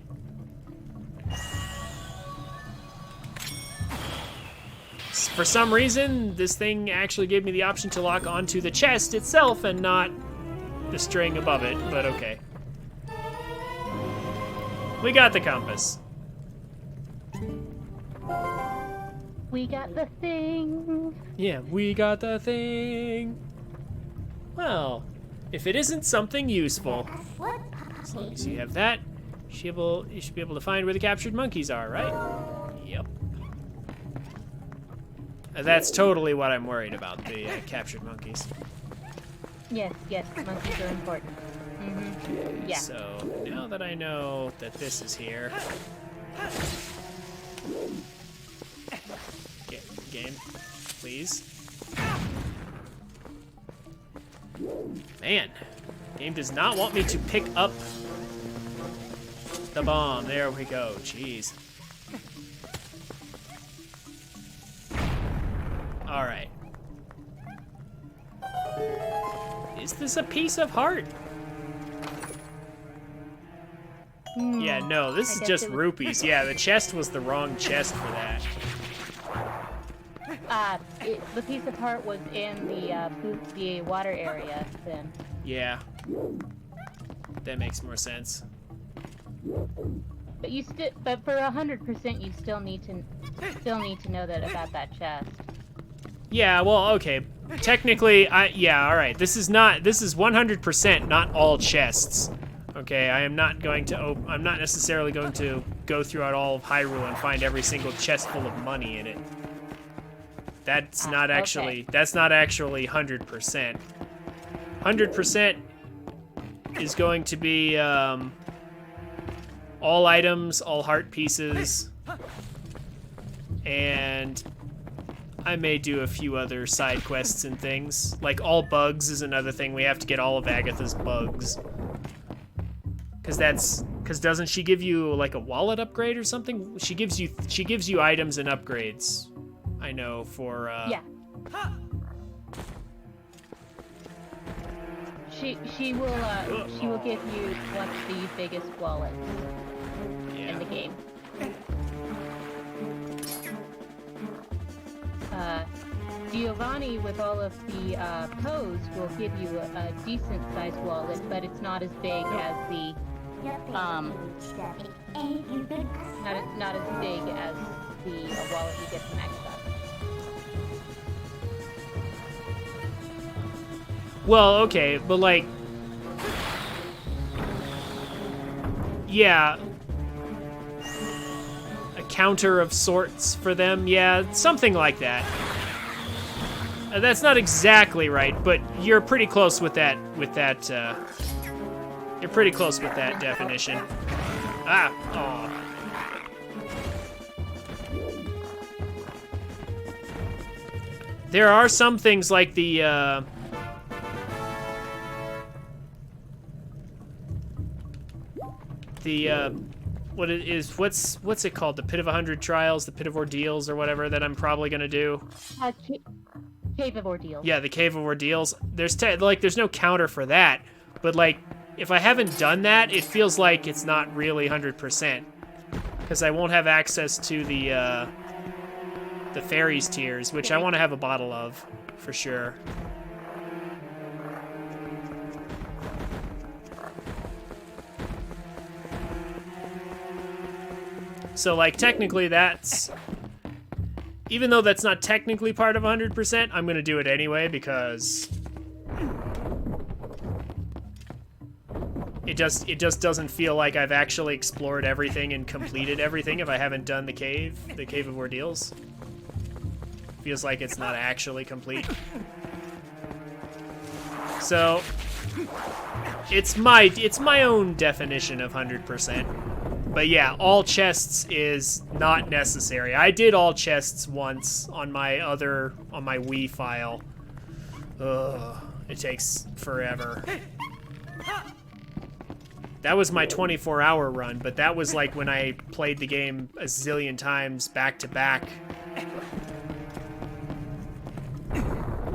For some reason, this thing actually gave me the option to lock onto the chest itself and not the string above it, but okay. We got the compass. We got the thing. Yeah, we got the thing. Well, if it isn't something useful, What, as long as you have that, you should be able to find where the captured monkeys are, right? Yep. That's totally what I'm worried about, the captured monkeys. Yes, monkeys are important. Yeah. So, now that I know that this is here... Game, please. Man, game does not want me to pick up the bomb. There we go. Jeez. All right. Is this a piece of heart? Yeah, no, this is guess just it was- rupees. Yeah, the chest was the wrong chest for that. The piece of heart was in the water area then. Yeah. That makes more sense. But for 100%, you still need to know that about that chest. Yeah, well, okay. Technically, yeah, all right. This is 100% not all chests. Okay, I'm not necessarily going to go throughout all of Hyrule and find every single chest full of money in it. That's not actually 100%. 100% is going to be all items, all heart pieces, and I may do a few other side quests and things. Like all bugs is another thing. We have to get all of Agatha's bugs. Cause doesn't she give you like a wallet upgrade or something? She gives you items and upgrades. I know for Yeah. She will give you one of the biggest wallets in the game. Giovanni, with all of the pose, will give you a decent sized wallet, but it's not as big as the not as big as the wallet you get from Xbox. Well, okay, but like, yeah, a counter of sorts for them, yeah, something like that. That's not exactly right, but you're pretty close with that. You're pretty close with that definition. Ah, oh. There are some things like the. What's it called? The Pit of 100 Trials, the Pit of Ordeals, or whatever that I'm probably gonna do. Cave of Ordeals. Yeah, the Cave of Ordeals. There's no counter for that, but like if I haven't done that, it feels like it's not really 100%, because I won't have access to the fairies tears, which I want to have a bottle of for sure. So, like, technically that's... Even though that's not technically part of 100%, I'm going to do it anyway because... It just doesn't feel like I've actually explored everything and completed everything if I haven't done the Cave of Ordeals. Feels like it's not actually complete. So, it's my own definition of 100%. But yeah, all chests is not necessary. I did all chests once on my Wii file. Ugh, it takes forever. That was my 24-hour run, but that was like when I played the game a zillion times back to back.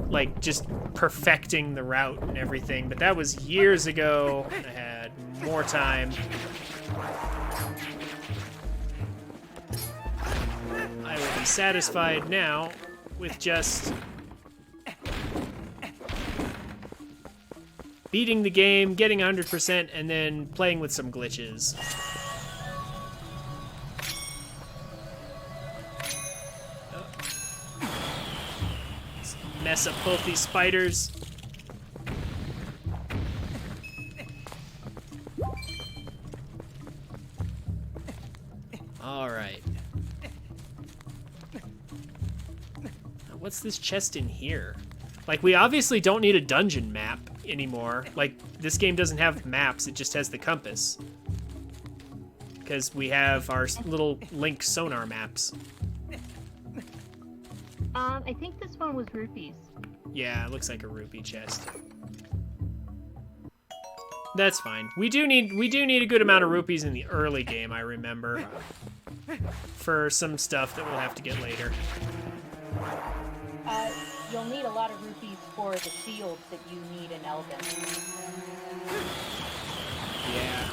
Like, just perfecting the route and everything. But that was years ago. I had more time. I will be satisfied now with just beating the game, getting 100%, and then playing with some glitches. Let's mess up both these spiders. All right. Now, what's this chest in here? Like, we obviously don't need a dungeon map anymore. Like, this game doesn't have maps, it just has the compass. Because we have our little Link sonar maps. I think this one was rupees. Yeah, it looks like a rupee chest. That's fine. We do need a good amount of rupees in the early game, I remember. For some stuff that we'll have to get later. You'll need a lot of rupees for the shields that you need in Elden. Yeah.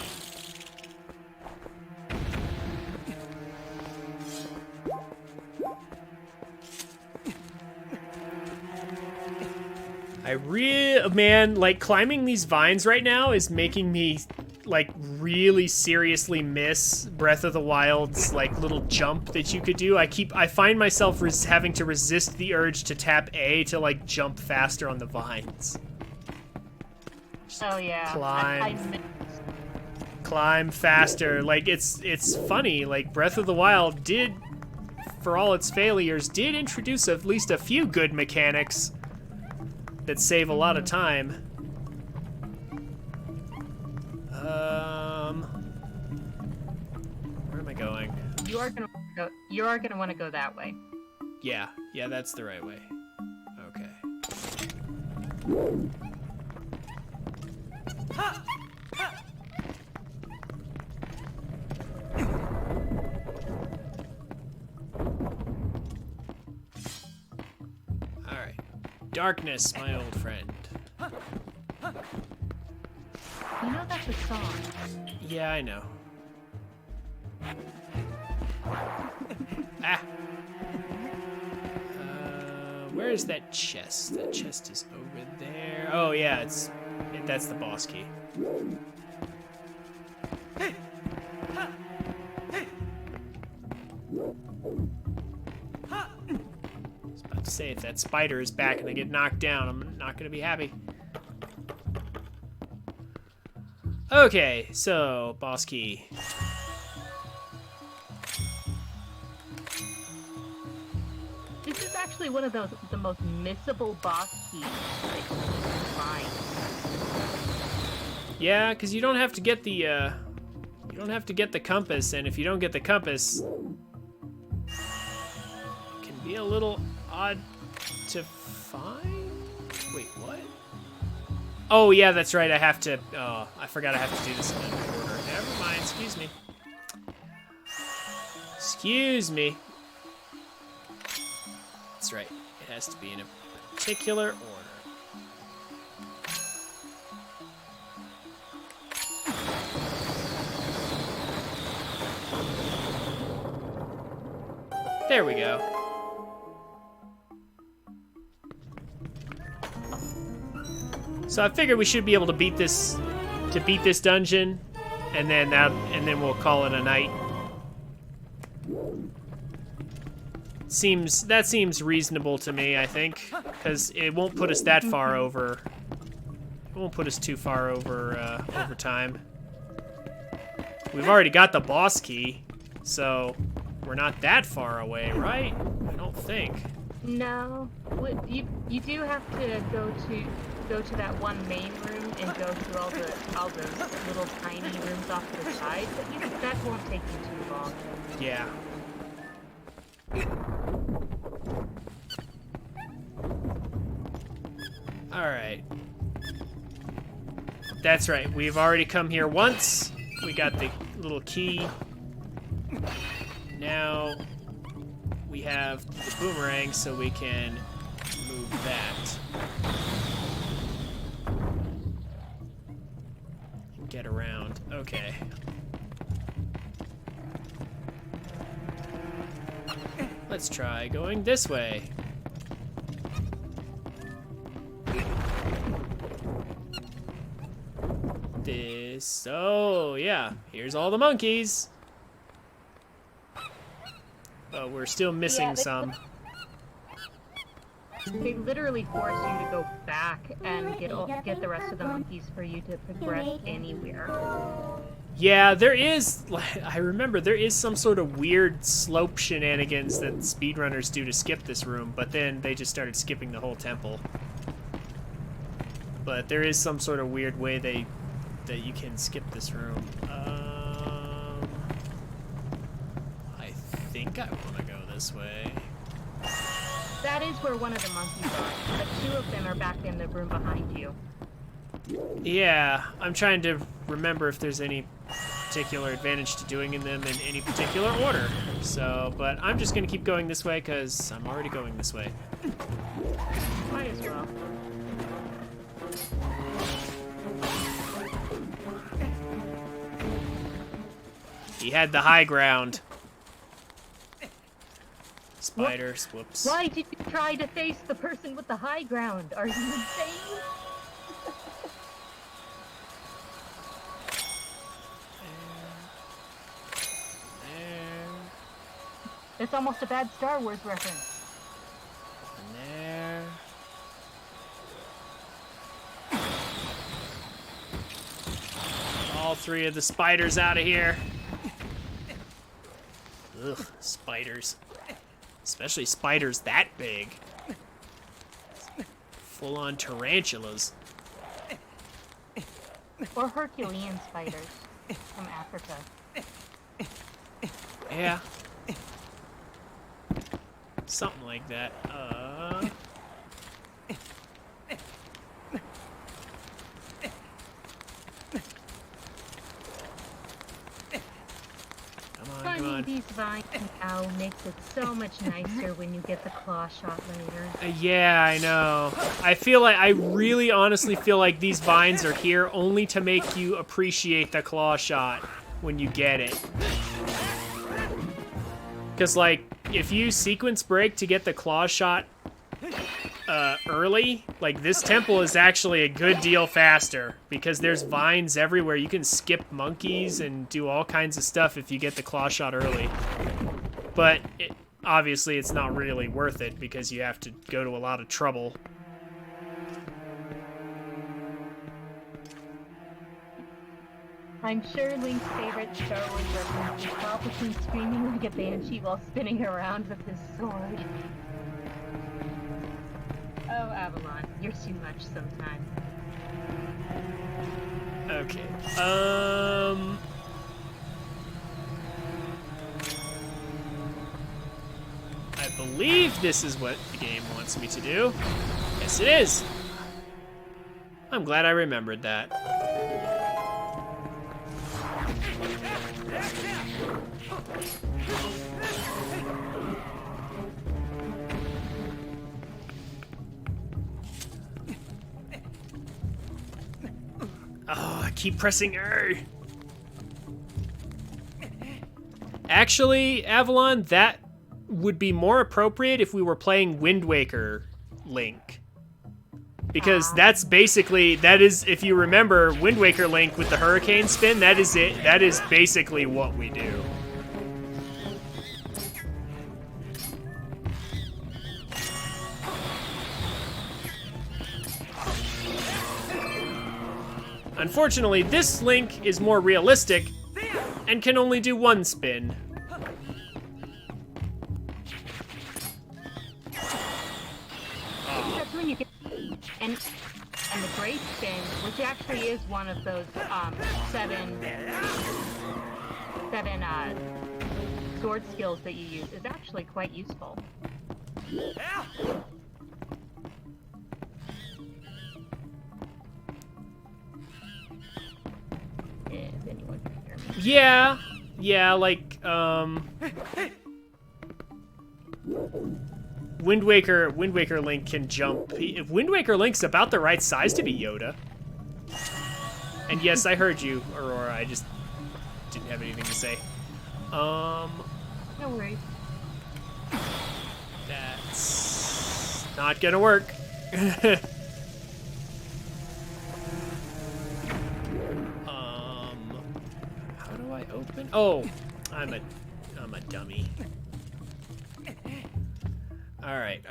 Man, like, climbing these vines right now is making me, like, really seriously miss Breath of the Wild's, like, little jump that you could do. I find myself having to resist the urge to tap A to, like, jump faster on the vines. Oh yeah. Climb faster. Like, it's funny, like, Breath of the Wild did, for all its failures, did introduce at least a few good mechanics that save a lot of time. Where am I going? You are gonna want to go that way. Yeah, that's the right way. Okay. All right. Darkness, my old friend. You know that's a song. Yeah, I know. Ah! Where is that chest? That chest is over there. Oh, yeah, that's the boss key. I was about to say, if that spider is back and I get knocked down, I'm not gonna be happy. Okay, so, boss key. This is actually one of the most missable boss keys that you can find. Yeah, because you don't have to get the compass, and if you don't get the compass, it can be a little odd to find. Wait, what? Oh yeah, that's right. I have to. Oh, I forgot I have to do this in an order. Never mind. Excuse me. Excuse me. That's right. It has to be in a particular order. There we go. So I figured we should be able to beat this dungeon, and then we'll call it a night. That seems reasonable to me, I think, because it won't put us that far over. It won't put us too far over over time. We've already got the boss key, so we're not that far away, right? I don't think. No, you do have to go to that one main room and go through all those little tiny rooms off to the side, but that won't take you too long. Yeah. All right. That's right. We've already come here once. We got the little key. Now we have the boomerang, so we can move that. Get around. Okay. Let's try going this way. Oh yeah, here's all the monkeys. But we're still missing some. They literally force you to go back and get the rest of the monkeys for you to progress anywhere. Yeah, there is, I remember there is some sort of weird slope shenanigans that speedrunners do to skip this room, but then they just started skipping the whole temple. But there is some sort of weird way that you can skip this room. I think I want to go this way. That is where one of the monkeys are, but two of them are back in the room behind you. Yeah, I'm trying to remember if there's any particular advantage to doing them in any particular order. So, but I'm just gonna keep going this way because I'm already going this way. Might as well. He had the high ground. Spiders, whoops. Why did you try to face the person with the high ground? Are you insane? It's almost a bad Star Wars reference. And there. All three of the spiders out of here. Ugh, spiders. Especially spiders that big. Full-on tarantulas. Or Herculean spiders from Africa. Yeah. Something like that. Funny, these vines now makes it so much nicer when you get the claw shot later. Yeah, I know. I really honestly feel like these vines are here only to make you appreciate the claw shot when you get it. Because, like, if you sequence break to get the claw shot early, like, this temple is actually a good deal faster because there's vines everywhere. You can skip monkeys and do all kinds of stuff if you get the claw shot early. But obviously it's not really worth it because you have to go to a lot of trouble. I'm sure Link's favorite Star Wars reference is Palpatine screaming like a banshee while spinning around with his sword. Oh, Avalon, you're too much sometimes. Okay. I believe this is what the game wants me to do. Yes, it is. I'm glad I remembered that. Oh, I keep pressing R. Actually, Avalon, that would be more appropriate if we were playing Wind Waker Link. Because that's basically, if you remember, Wind Waker Link with the hurricane spin, that is it. That is basically what we do. Unfortunately, this Link is more realistic and can only do one spin. That's when you get and the great spin, which actually is one of those seven sword skills that you use, is actually quite useful. If anyone can hear me. Yeah, like, Wind Waker Link can jump. If Wind Waker Link's about the right size to be Yoda. And yes, I heard you, Aurora, I just didn't have anything to say. No worries. That's not gonna work. How do I open? Oh, I'm a dummy. All right.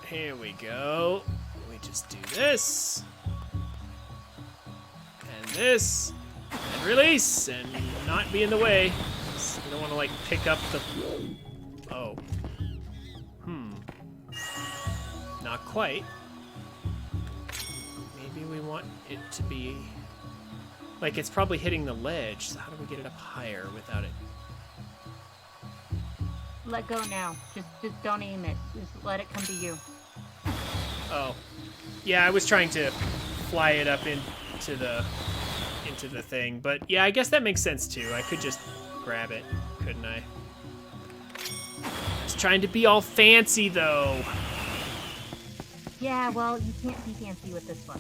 Here we go. We just do this. And this. And release. And not be in the way. We don't want to, like, pick up the... Oh. Not quite. Maybe we want it to be... Like, it's probably hitting the ledge, so how do we get it up higher without it? Let go now. Just don't aim it. Just let it come to you. Oh. Yeah, I was trying to fly it up into the thing, but yeah, I guess that makes sense too. I could just grab it, couldn't I? Just trying to be all fancy though. Yeah, well, you can't be fancy with this one.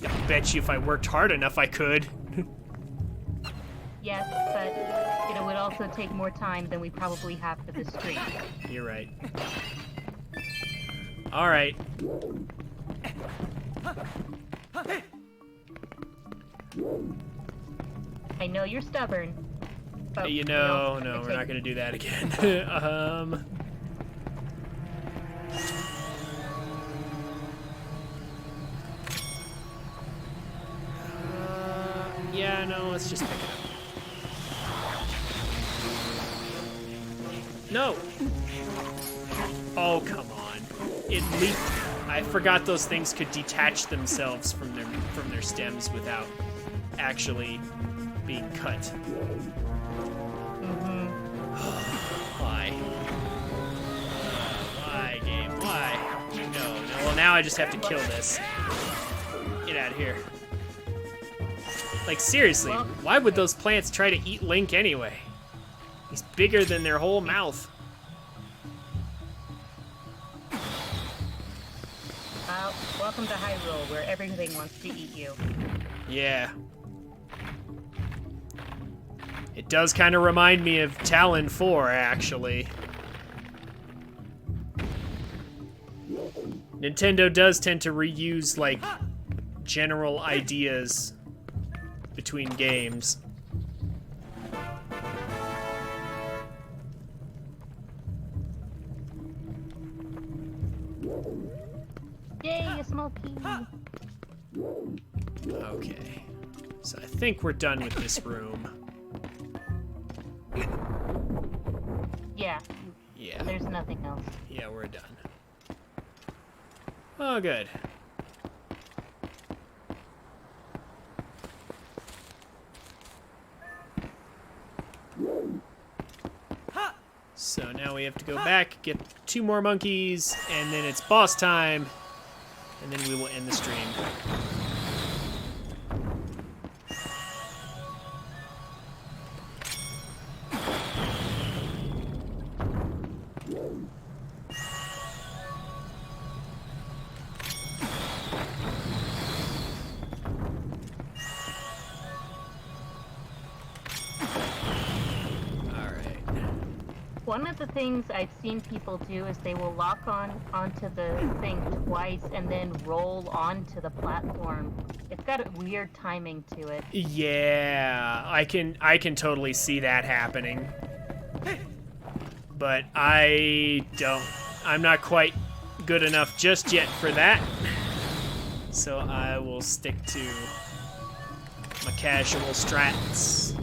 I bet you if I worked hard enough, I could. Yes, but it would also take more time than we probably have for this stream. You're right. All right. I know you're stubborn. But, No, we're not gonna do that again. Yeah, no, let's just pick it up. No! Oh, come on. It leaked. I forgot those things could detach themselves from their stems without actually being cut. Mm-hmm. Why? Why, game? Why? No. Well, now I just have to kill this. Get out of here. Like, seriously, why would those plants try to eat Link anyway? He's bigger than their whole mouth. Well, welcome to Hyrule, where everything wants to eat you. Yeah. It does kind of remind me of Talon 4, actually. Nintendo does tend to reuse, like, general ideas between games. Yay, a small key. Okay. So I think we're done with this room. Yeah, Yeah. there's nothing else. Yeah, we're done. Oh, good. So now we have to go back, get 2 more monkeys, and then it's boss time, and then we will end the stream. One of the things I've seen people do is they will lock onto the thing twice and then roll onto the platform. It's got a weird timing to it. Yeah, I can totally see that happening. But I'm not quite good enough just yet for that. So I will stick to my casual strats.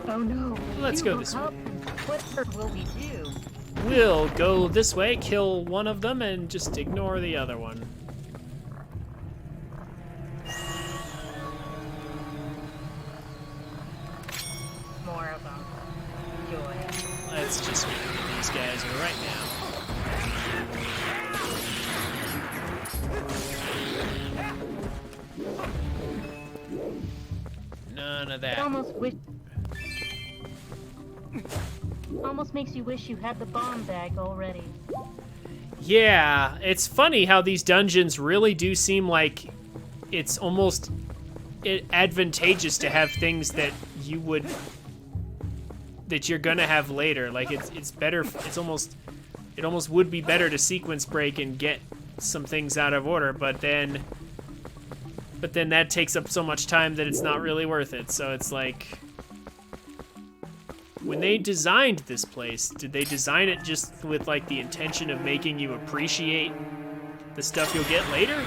Oh no. Let's You go look this way. up. What will we do? We'll go this way, kill one of them, and just ignore the other one. More of them. Joy. Let's just get rid of these guys right now. None of It that. almost makes you wish you had the bomb bag already. Yeah, it's funny how these dungeons really do seem like it's almost advantageous to have things that you're gonna have later. Like it's better. It almost would be better to sequence break and get some things out of order, but then that takes up so much time that it's not really worth it. So it's like, when they designed this place, did they design it just with like the intention of making you appreciate the stuff you'll get later?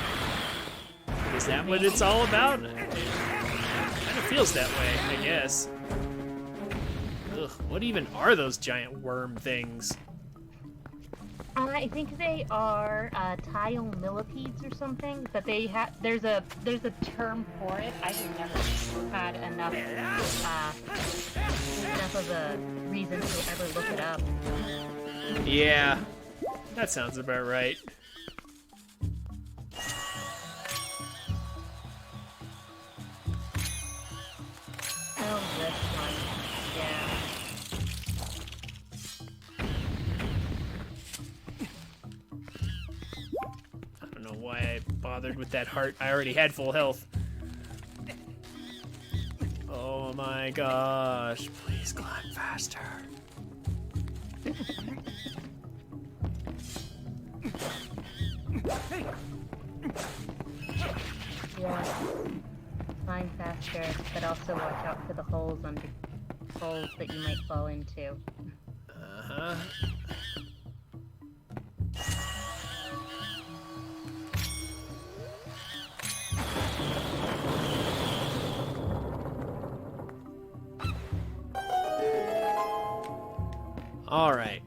Is that what it's all about? It kind of feels that way, I guess. Ugh, what even are those giant worm things? I think they are tile millipedes or something, but there's a term for it. I have never had enough of a reason to ever look it up. Yeah, that sounds about right. Oh, this one. Yeah. I don't know why I bothered with that heart. I already had full health. Oh my gosh, please climb faster. Yeah. Climb faster, but also watch out for the holes that you might fall into. Uh-huh. All right.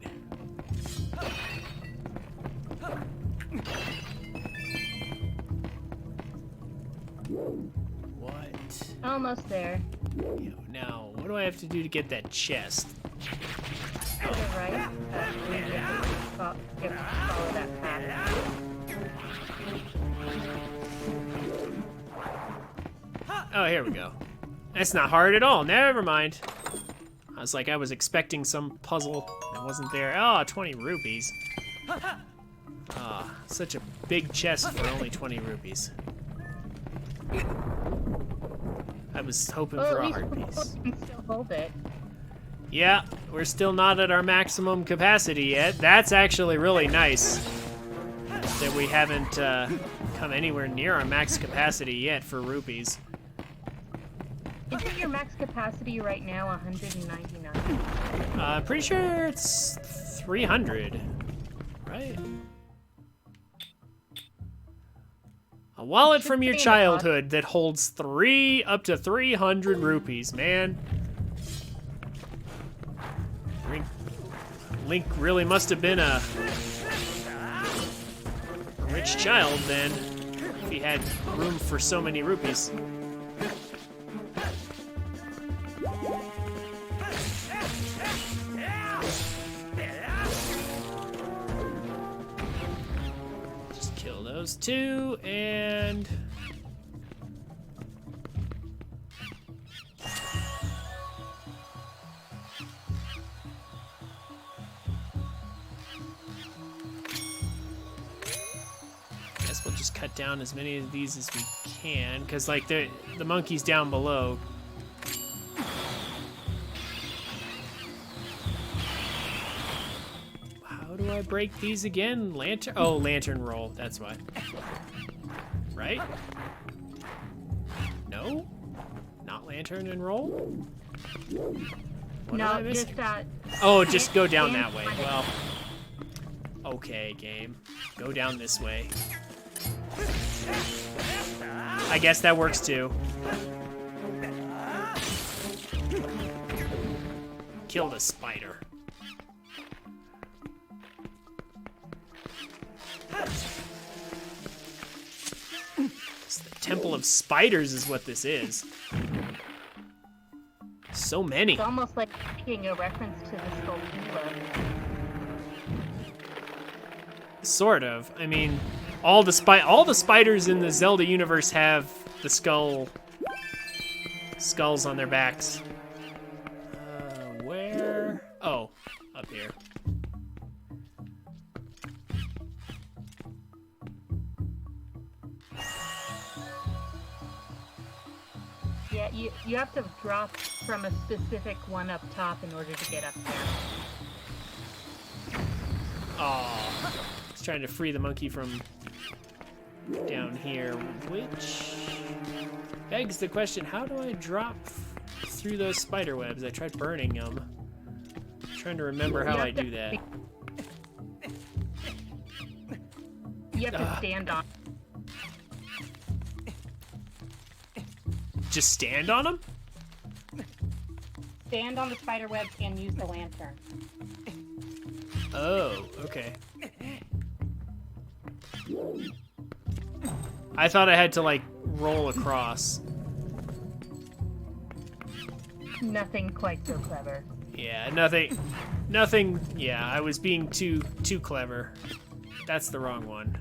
What? Almost there. Now, what do I have to do to get that chest? To the right, you have to follow that pattern. Oh, here we go. That's not hard at all. Never mind. I was expecting some puzzle that wasn't there. Oh, 20 rupees. Ah, such a big chest for only 20 rupees. I was hoping for a heart piece. You can still hold it. Yeah, we're still not at our maximum capacity yet. That's actually really nice that we haven't come anywhere near our max capacity yet for rupees. Isn't your max capacity right now 199? I'm pretty sure it's 300, right? A wallet from your childhood that holds up to 300 rupees, man. Link really must have been a rich child then, if he had room for so many rupees. Just kill those two, and guess we'll just cut down as many of these as we can, because like the monkey's down below. How do I break these again? Lantern? Oh, lantern roll. That's why. Right? No? Not lantern and roll? What am I No, missing? just Oh, just go down stand that way. on it. Well, okay, game. Go down this way. I guess that works too. Killed a spider. It's the Temple of Spiders is what this is. So many. It's almost like making a reference to the Skulltula. Sort of. I mean, all the spiders in the Zelda universe have the skulls on their backs. Where? Oh, up here. Yeah, you have to drop from a specific one up top in order to get up there. Oh, it's trying to free the monkey from down here, which begs the question, how do I drop through those spider webs? I tried burning them. I'm trying to remember how I do that. You have to stand on. Just stand on them? Stand on the spider webs and use the lantern. Oh, okay. I thought I had to, like, roll across. Nothing quite so clever. Yeah, nothing, yeah, I was being too clever. That's the wrong one.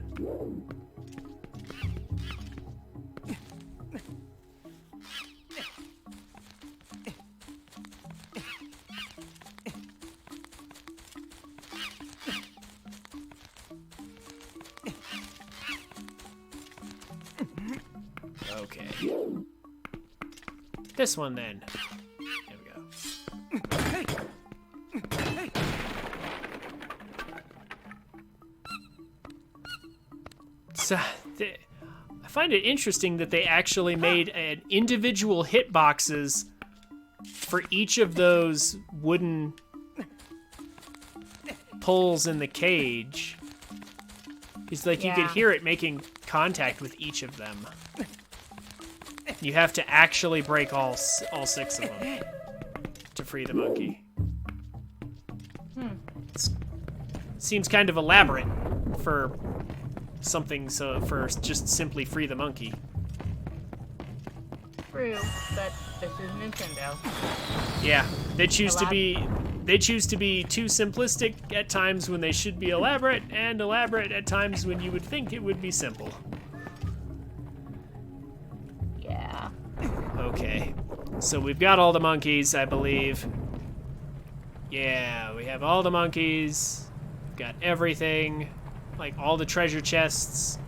Okay. This one then. There we go. So, I find it interesting that they actually made an individual hitboxes for each of those wooden pulls in the cage. It's like you could Yeah. hear it making contact with each of them. You have to actually break all 6 of them to free the monkey. Seems kind of elaborate for something for just simply free the monkey. True, but this is Nintendo. Yeah, they choose to be too simplistic at times when they should be elaborate, and elaborate at times when you would think it would be simple. Yeah. Okay, so we've got all the monkeys, I believe. Yeah, we have all the monkeys. Got everything, like all the treasure chests.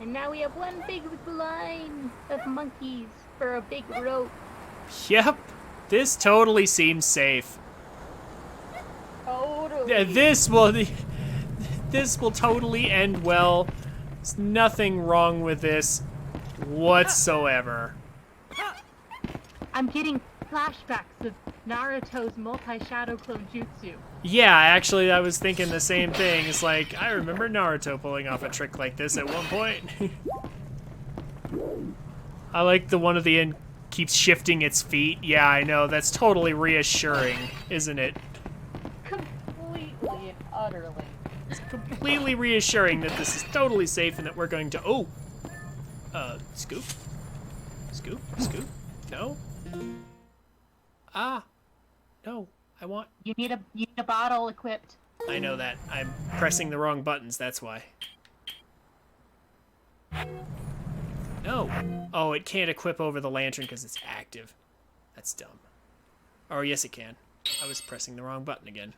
And now we have one big line of monkeys for a big rope. Yep, this totally seems safe. Totally. Yeah, this will totally end well. There's nothing wrong with this whatsoever. I'm getting flashbacks of Naruto's multi-shadow clone jutsu. Yeah, actually, I was thinking the same thing. It's like, I remember Naruto pulling off a trick like this at one point. I like the one at the end keeps shifting its feet. Yeah, I know. That's totally reassuring, isn't it? Completely and utterly. Completely reassuring that this is totally safe and that we're going to... Oh! Scoop? Scoop? Scoop? No? Ah! No. I want... You need a bottle equipped. I know that. I'm pressing the wrong buttons, that's why. No. Oh, it can't equip over the lantern because it's active. That's dumb. Oh, yes it can. I was pressing the wrong button again.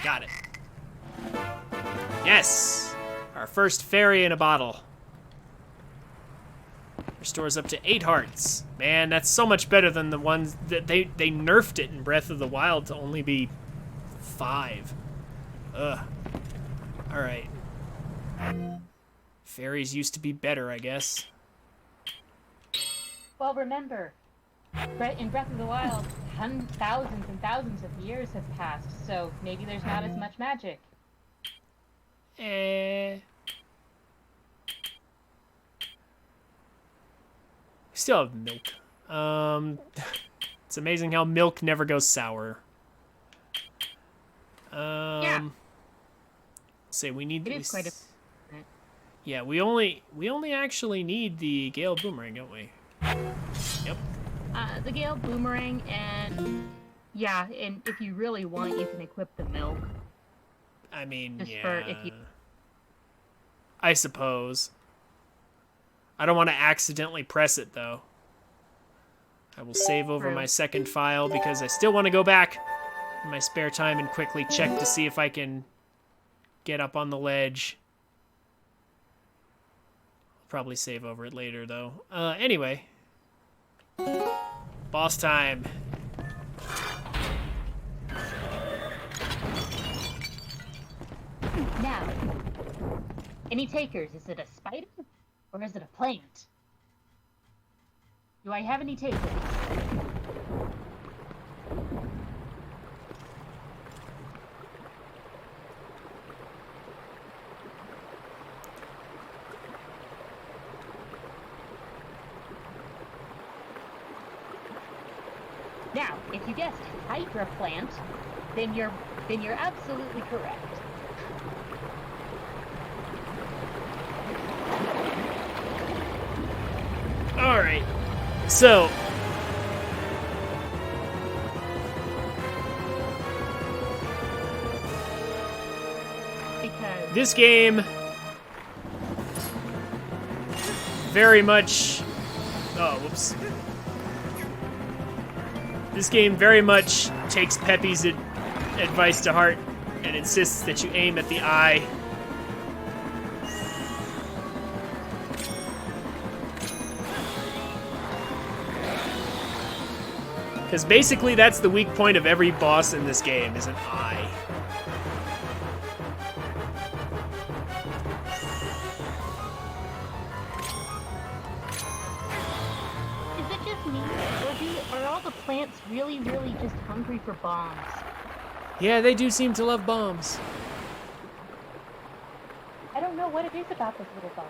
Got it. Yes! Our first fairy in a bottle. Restores up to 8 hearts. Man, that's so much better than the ones that they nerfed it in Breath of the Wild to only be 5. Ugh. Alright. Fairies used to be better, I guess. Well, remember, in Breath of the Wild, thousands and thousands of years have passed, so maybe there's not as much magic. We still have milk. It's amazing how milk never goes sour. Yeah. Say we need. It is quite a. Yeah, we only actually need the Gale Boomerang, don't we? Yep. The Gale Boomerang, and yeah, and if you really want, you can equip the milk. I mean, Just yeah. for if you. I suppose. I don't want to accidentally press it, though. I will save over True. my second file because I still want to go back in my spare time and quickly check to see if I can get up on the ledge. I'll probably save over it later, though. Anyway. Boss time. Now, any takers? Is it a spider or is it a plant? Do I have any takers? Now, if you guessed hydra plant, then you're absolutely correct. All right. So, Because this game very much... Oh, whoops. This game very much takes Peppy's advice to heart and insists that you aim at the eye. Because basically that's the weak point of every boss in this game, is an eye. is it just me, or are all the plants really just hungry for bombs? Yeah, they do seem to love bombs. I don't know what it is about this little bug.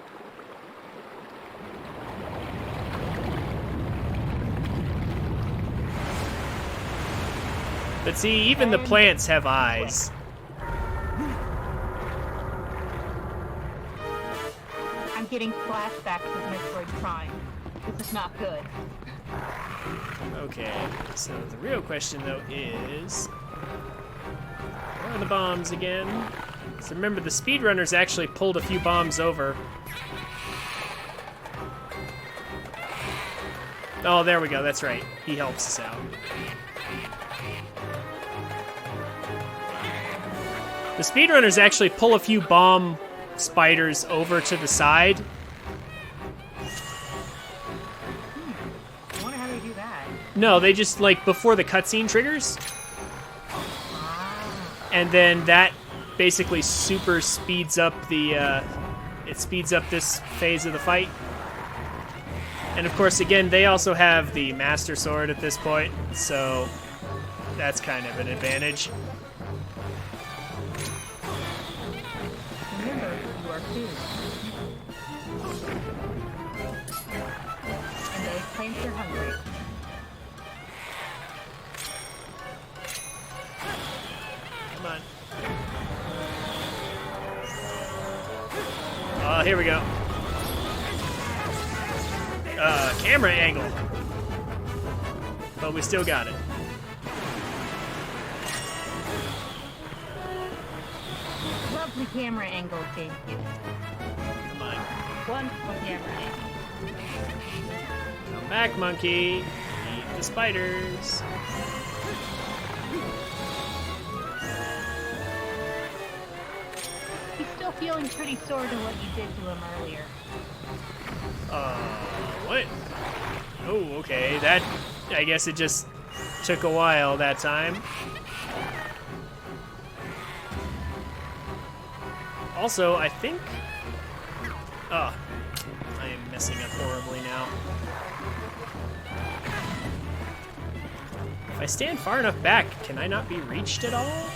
But see, even the plants have eyes. I'm getting flashbacks of Metroid Prime. This is not good. Okay, so the real question though is... Where are the bombs again? So remember, the speedrunners actually pulled a few bombs over. Oh, there we go, that's right. He helps us out. The speedrunners actually pull a few bomb spiders over to the side. I wonder how they do that. No, they just, like, before the cutscene triggers. And then that basically super speeds up the, it speeds up this phase of the fight. And of course, again, they also have the Master Sword at this point, so that's kind of an advantage. Remember, you are food. And those plants are hungry. Come on. Oh, here we go. Camera angle. But we still got it. Lovely camera angle, thank you. Come on. Wonderful camera angle. Come back, monkey. Eat the spiders. He's still feeling pretty sore to what you did to him earlier. What? Oh, okay. That, I guess it just took a while that time. Also, I think... Oh, I am messing up horribly now. If I stand far enough back, can I not be reached at all?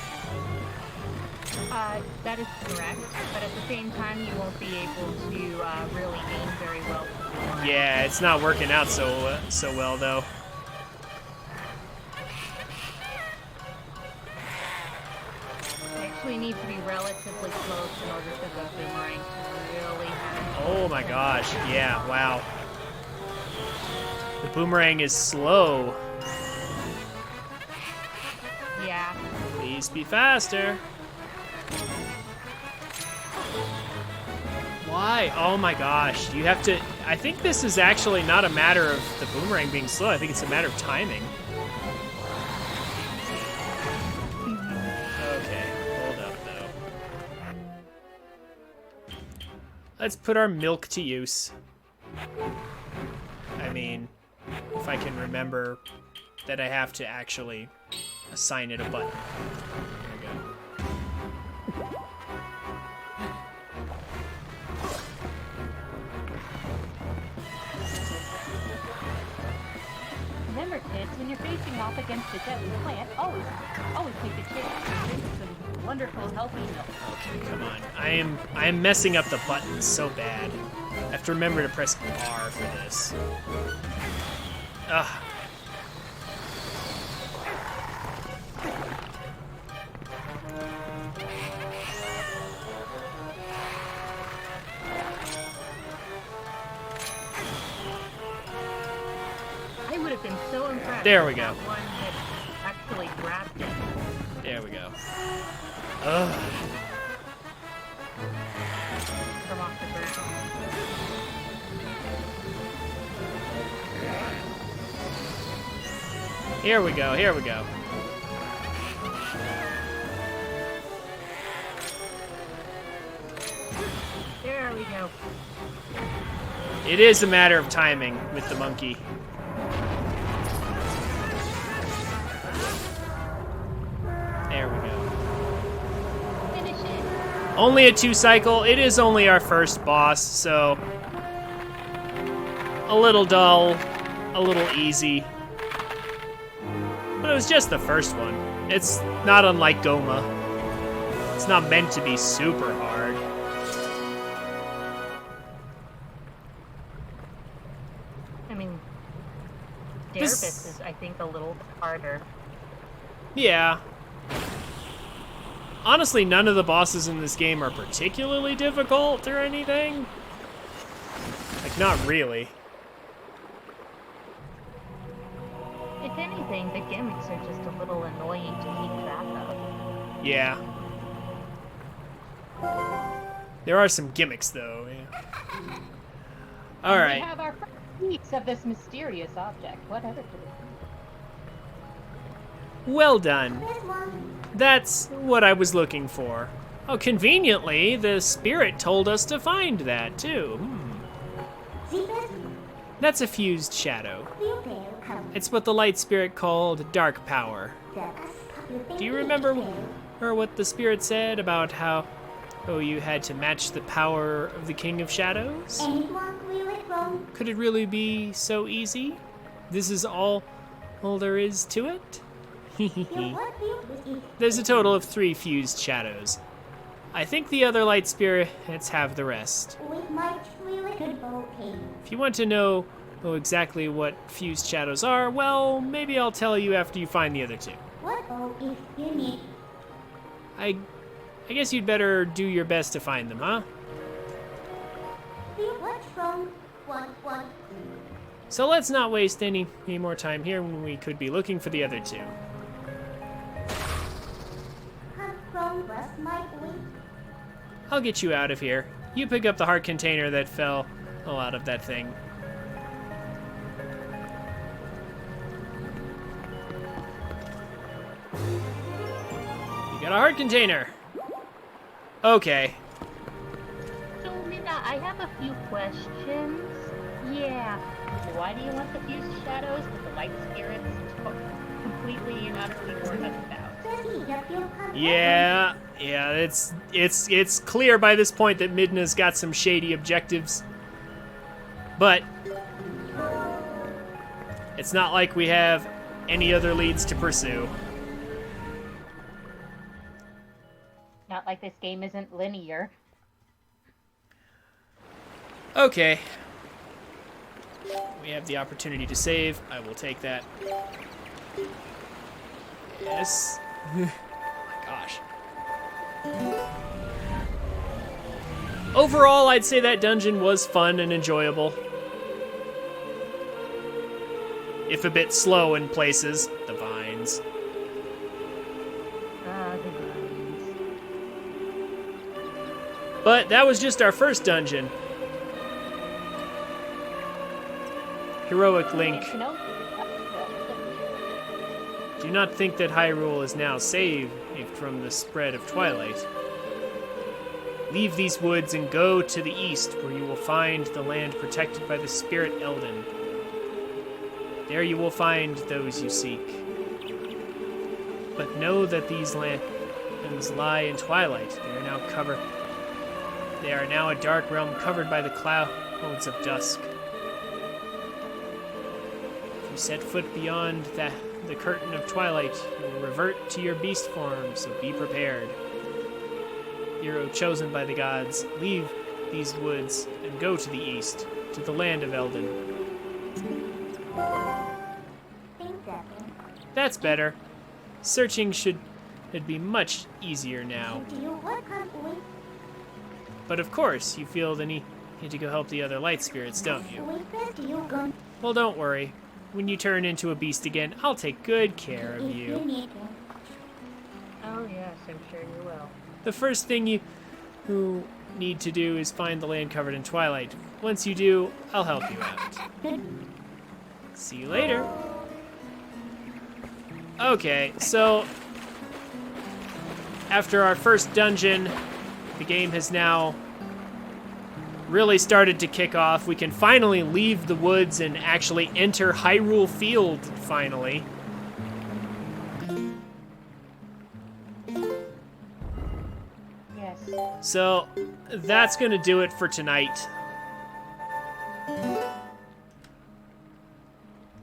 That is correct, but at the same time, you won't be able to really aim very well. Yeah, it's not working out so well though. You actually need to be relatively close in order for the boomerang to really have. Oh my gosh, yeah, wow. The boomerang is slow. Yeah. Please be faster. Why? Oh my gosh, you have to... I think this is actually not a matter of the boomerang being slow, I think it's a matter of timing. Okay, hold up though. Let's put our milk to use. I mean, if I can remember that I have to actually assign it a button. There we go. Remember, kids, when you're facing off against a deadly plant, always take a chance to drink some wonderful, healthy milk. Okay, come on. I am messing up the buttons so bad. I have to remember to press R for this. Ugh. I would have been so impressed. There we if go. that one had actually grabbed it. There we go. Ugh. From off the ground. Here we go, here we go. There we go. It is a matter of timing with the monkey. There we go. Finish it. Only a 2-cycle. It is only our first boss, so a little dull, a little easy. But it was just the first one. It's not unlike Goma. It's not meant to be super hard. I mean, This- Darbus is, I think, a little harder. Yeah. Honestly, none of the bosses in this game are particularly difficult or anything. Like, not really. If anything, the gimmicks are just a little annoying to keep track of. Yeah. There are some gimmicks, though. Yeah. All We right. have our first peeks of this mysterious object. Whatever could it Well done. This one. That's what I was looking for. Oh, conveniently, the spirit told us to find that, too. See this? That's a fused shadow. Feel there come. It's what the light spirit called dark power. Do you remember what the spirit said about how, you had to match the power of the King of Shadows? Anyone feel it wrong? Could it really be so easy? This is all there is to it? Feel what feel is There's a total of 3 fused shadows. I think the other light spirits have the rest. with much feel it could okay. If you want to know exactly what fused shadows are, well, maybe I'll tell you after you find the other 2. What if you need? I guess you'd better do your best to find them, huh? Feel what's wrong? What? So let's not waste any more time here when we could be looking for the other 2. Hunt from was my way. I'll get you out of here. You pick up the heart container that fell out of that thing. You got a heart container. Okay. So, Minna, I have a few questions. Yeah. Why do you want the fused shadows that the light spirits completely and utterly worthless about? Yeah, it's clear by this point that Midna's got some shady objectives. But it's not like we have any other leads to pursue. Not like this game isn't linear. Okay. We have the opportunity to save. I will take that. Yes. Oh my gosh. Overall, I'd say that dungeon was fun and enjoyable. If a bit slow in places. The vines. The vines. But that was just our first dungeon. Heroic Link. Do not think that Hyrule is now saved from the spread of Twilight. Leave these woods and go to the east, where you will find the land protected by the Spirit Elden. There you will find those you seek. But know that these lands lie in twilight. They are now a dark realm covered by the clouds of dusk. If you set foot beyond the curtain of twilight, you will revert to your beast form, so be prepared. Hero chosen by the gods, leave these woods and go to the east, to the land of Elden. That's better. Searching should be much easier now. But of course, you feel the need to go help the other light spirits, don't you? Well, don't worry. When you turn into a beast again, I'll take good care of you. Oh yes, I'm sure you will. The first thing you need to do is find the land covered in twilight. Once you do, I'll help you out. See you later. Okay, so after our first dungeon, the game has now really started to kick off. We can finally leave the woods and actually enter Hyrule Field, finally. Yes. So, that's gonna do it for tonight.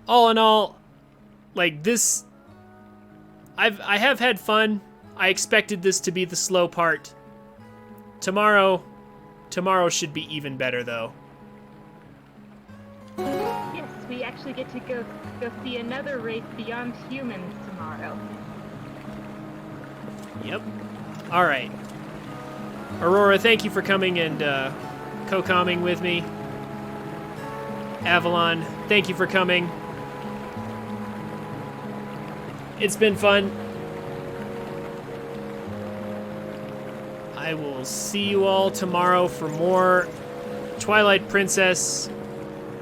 All in all, like this, I have had fun. I expected this to be the slow part. Tomorrow should be even better, though. Yes, we actually get to go see another race beyond humans tomorrow. Yep. All right. Aurora, thank you for coming and co-comming with me. Avalon, thank you for coming. It's been fun. I will see you all tomorrow for more Twilight Princess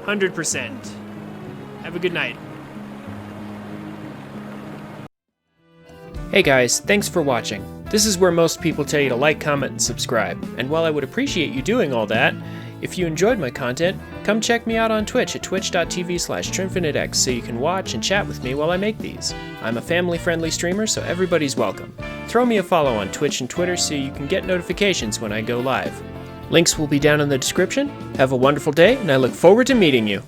100%. Have a good night. Hey guys, thanks for watching. This is where most people tell you to like, comment, and subscribe. And while I would appreciate you doing all that, if you enjoyed my content, come check me out on Twitch at twitch.tv/TrinfiniteX so you can watch and chat with me while I make these. I'm a family-friendly streamer, so everybody's welcome. Throw me a follow on Twitch and Twitter so you can get notifications when I go live. Links will be down in the description. Have a wonderful day, and I look forward to meeting you.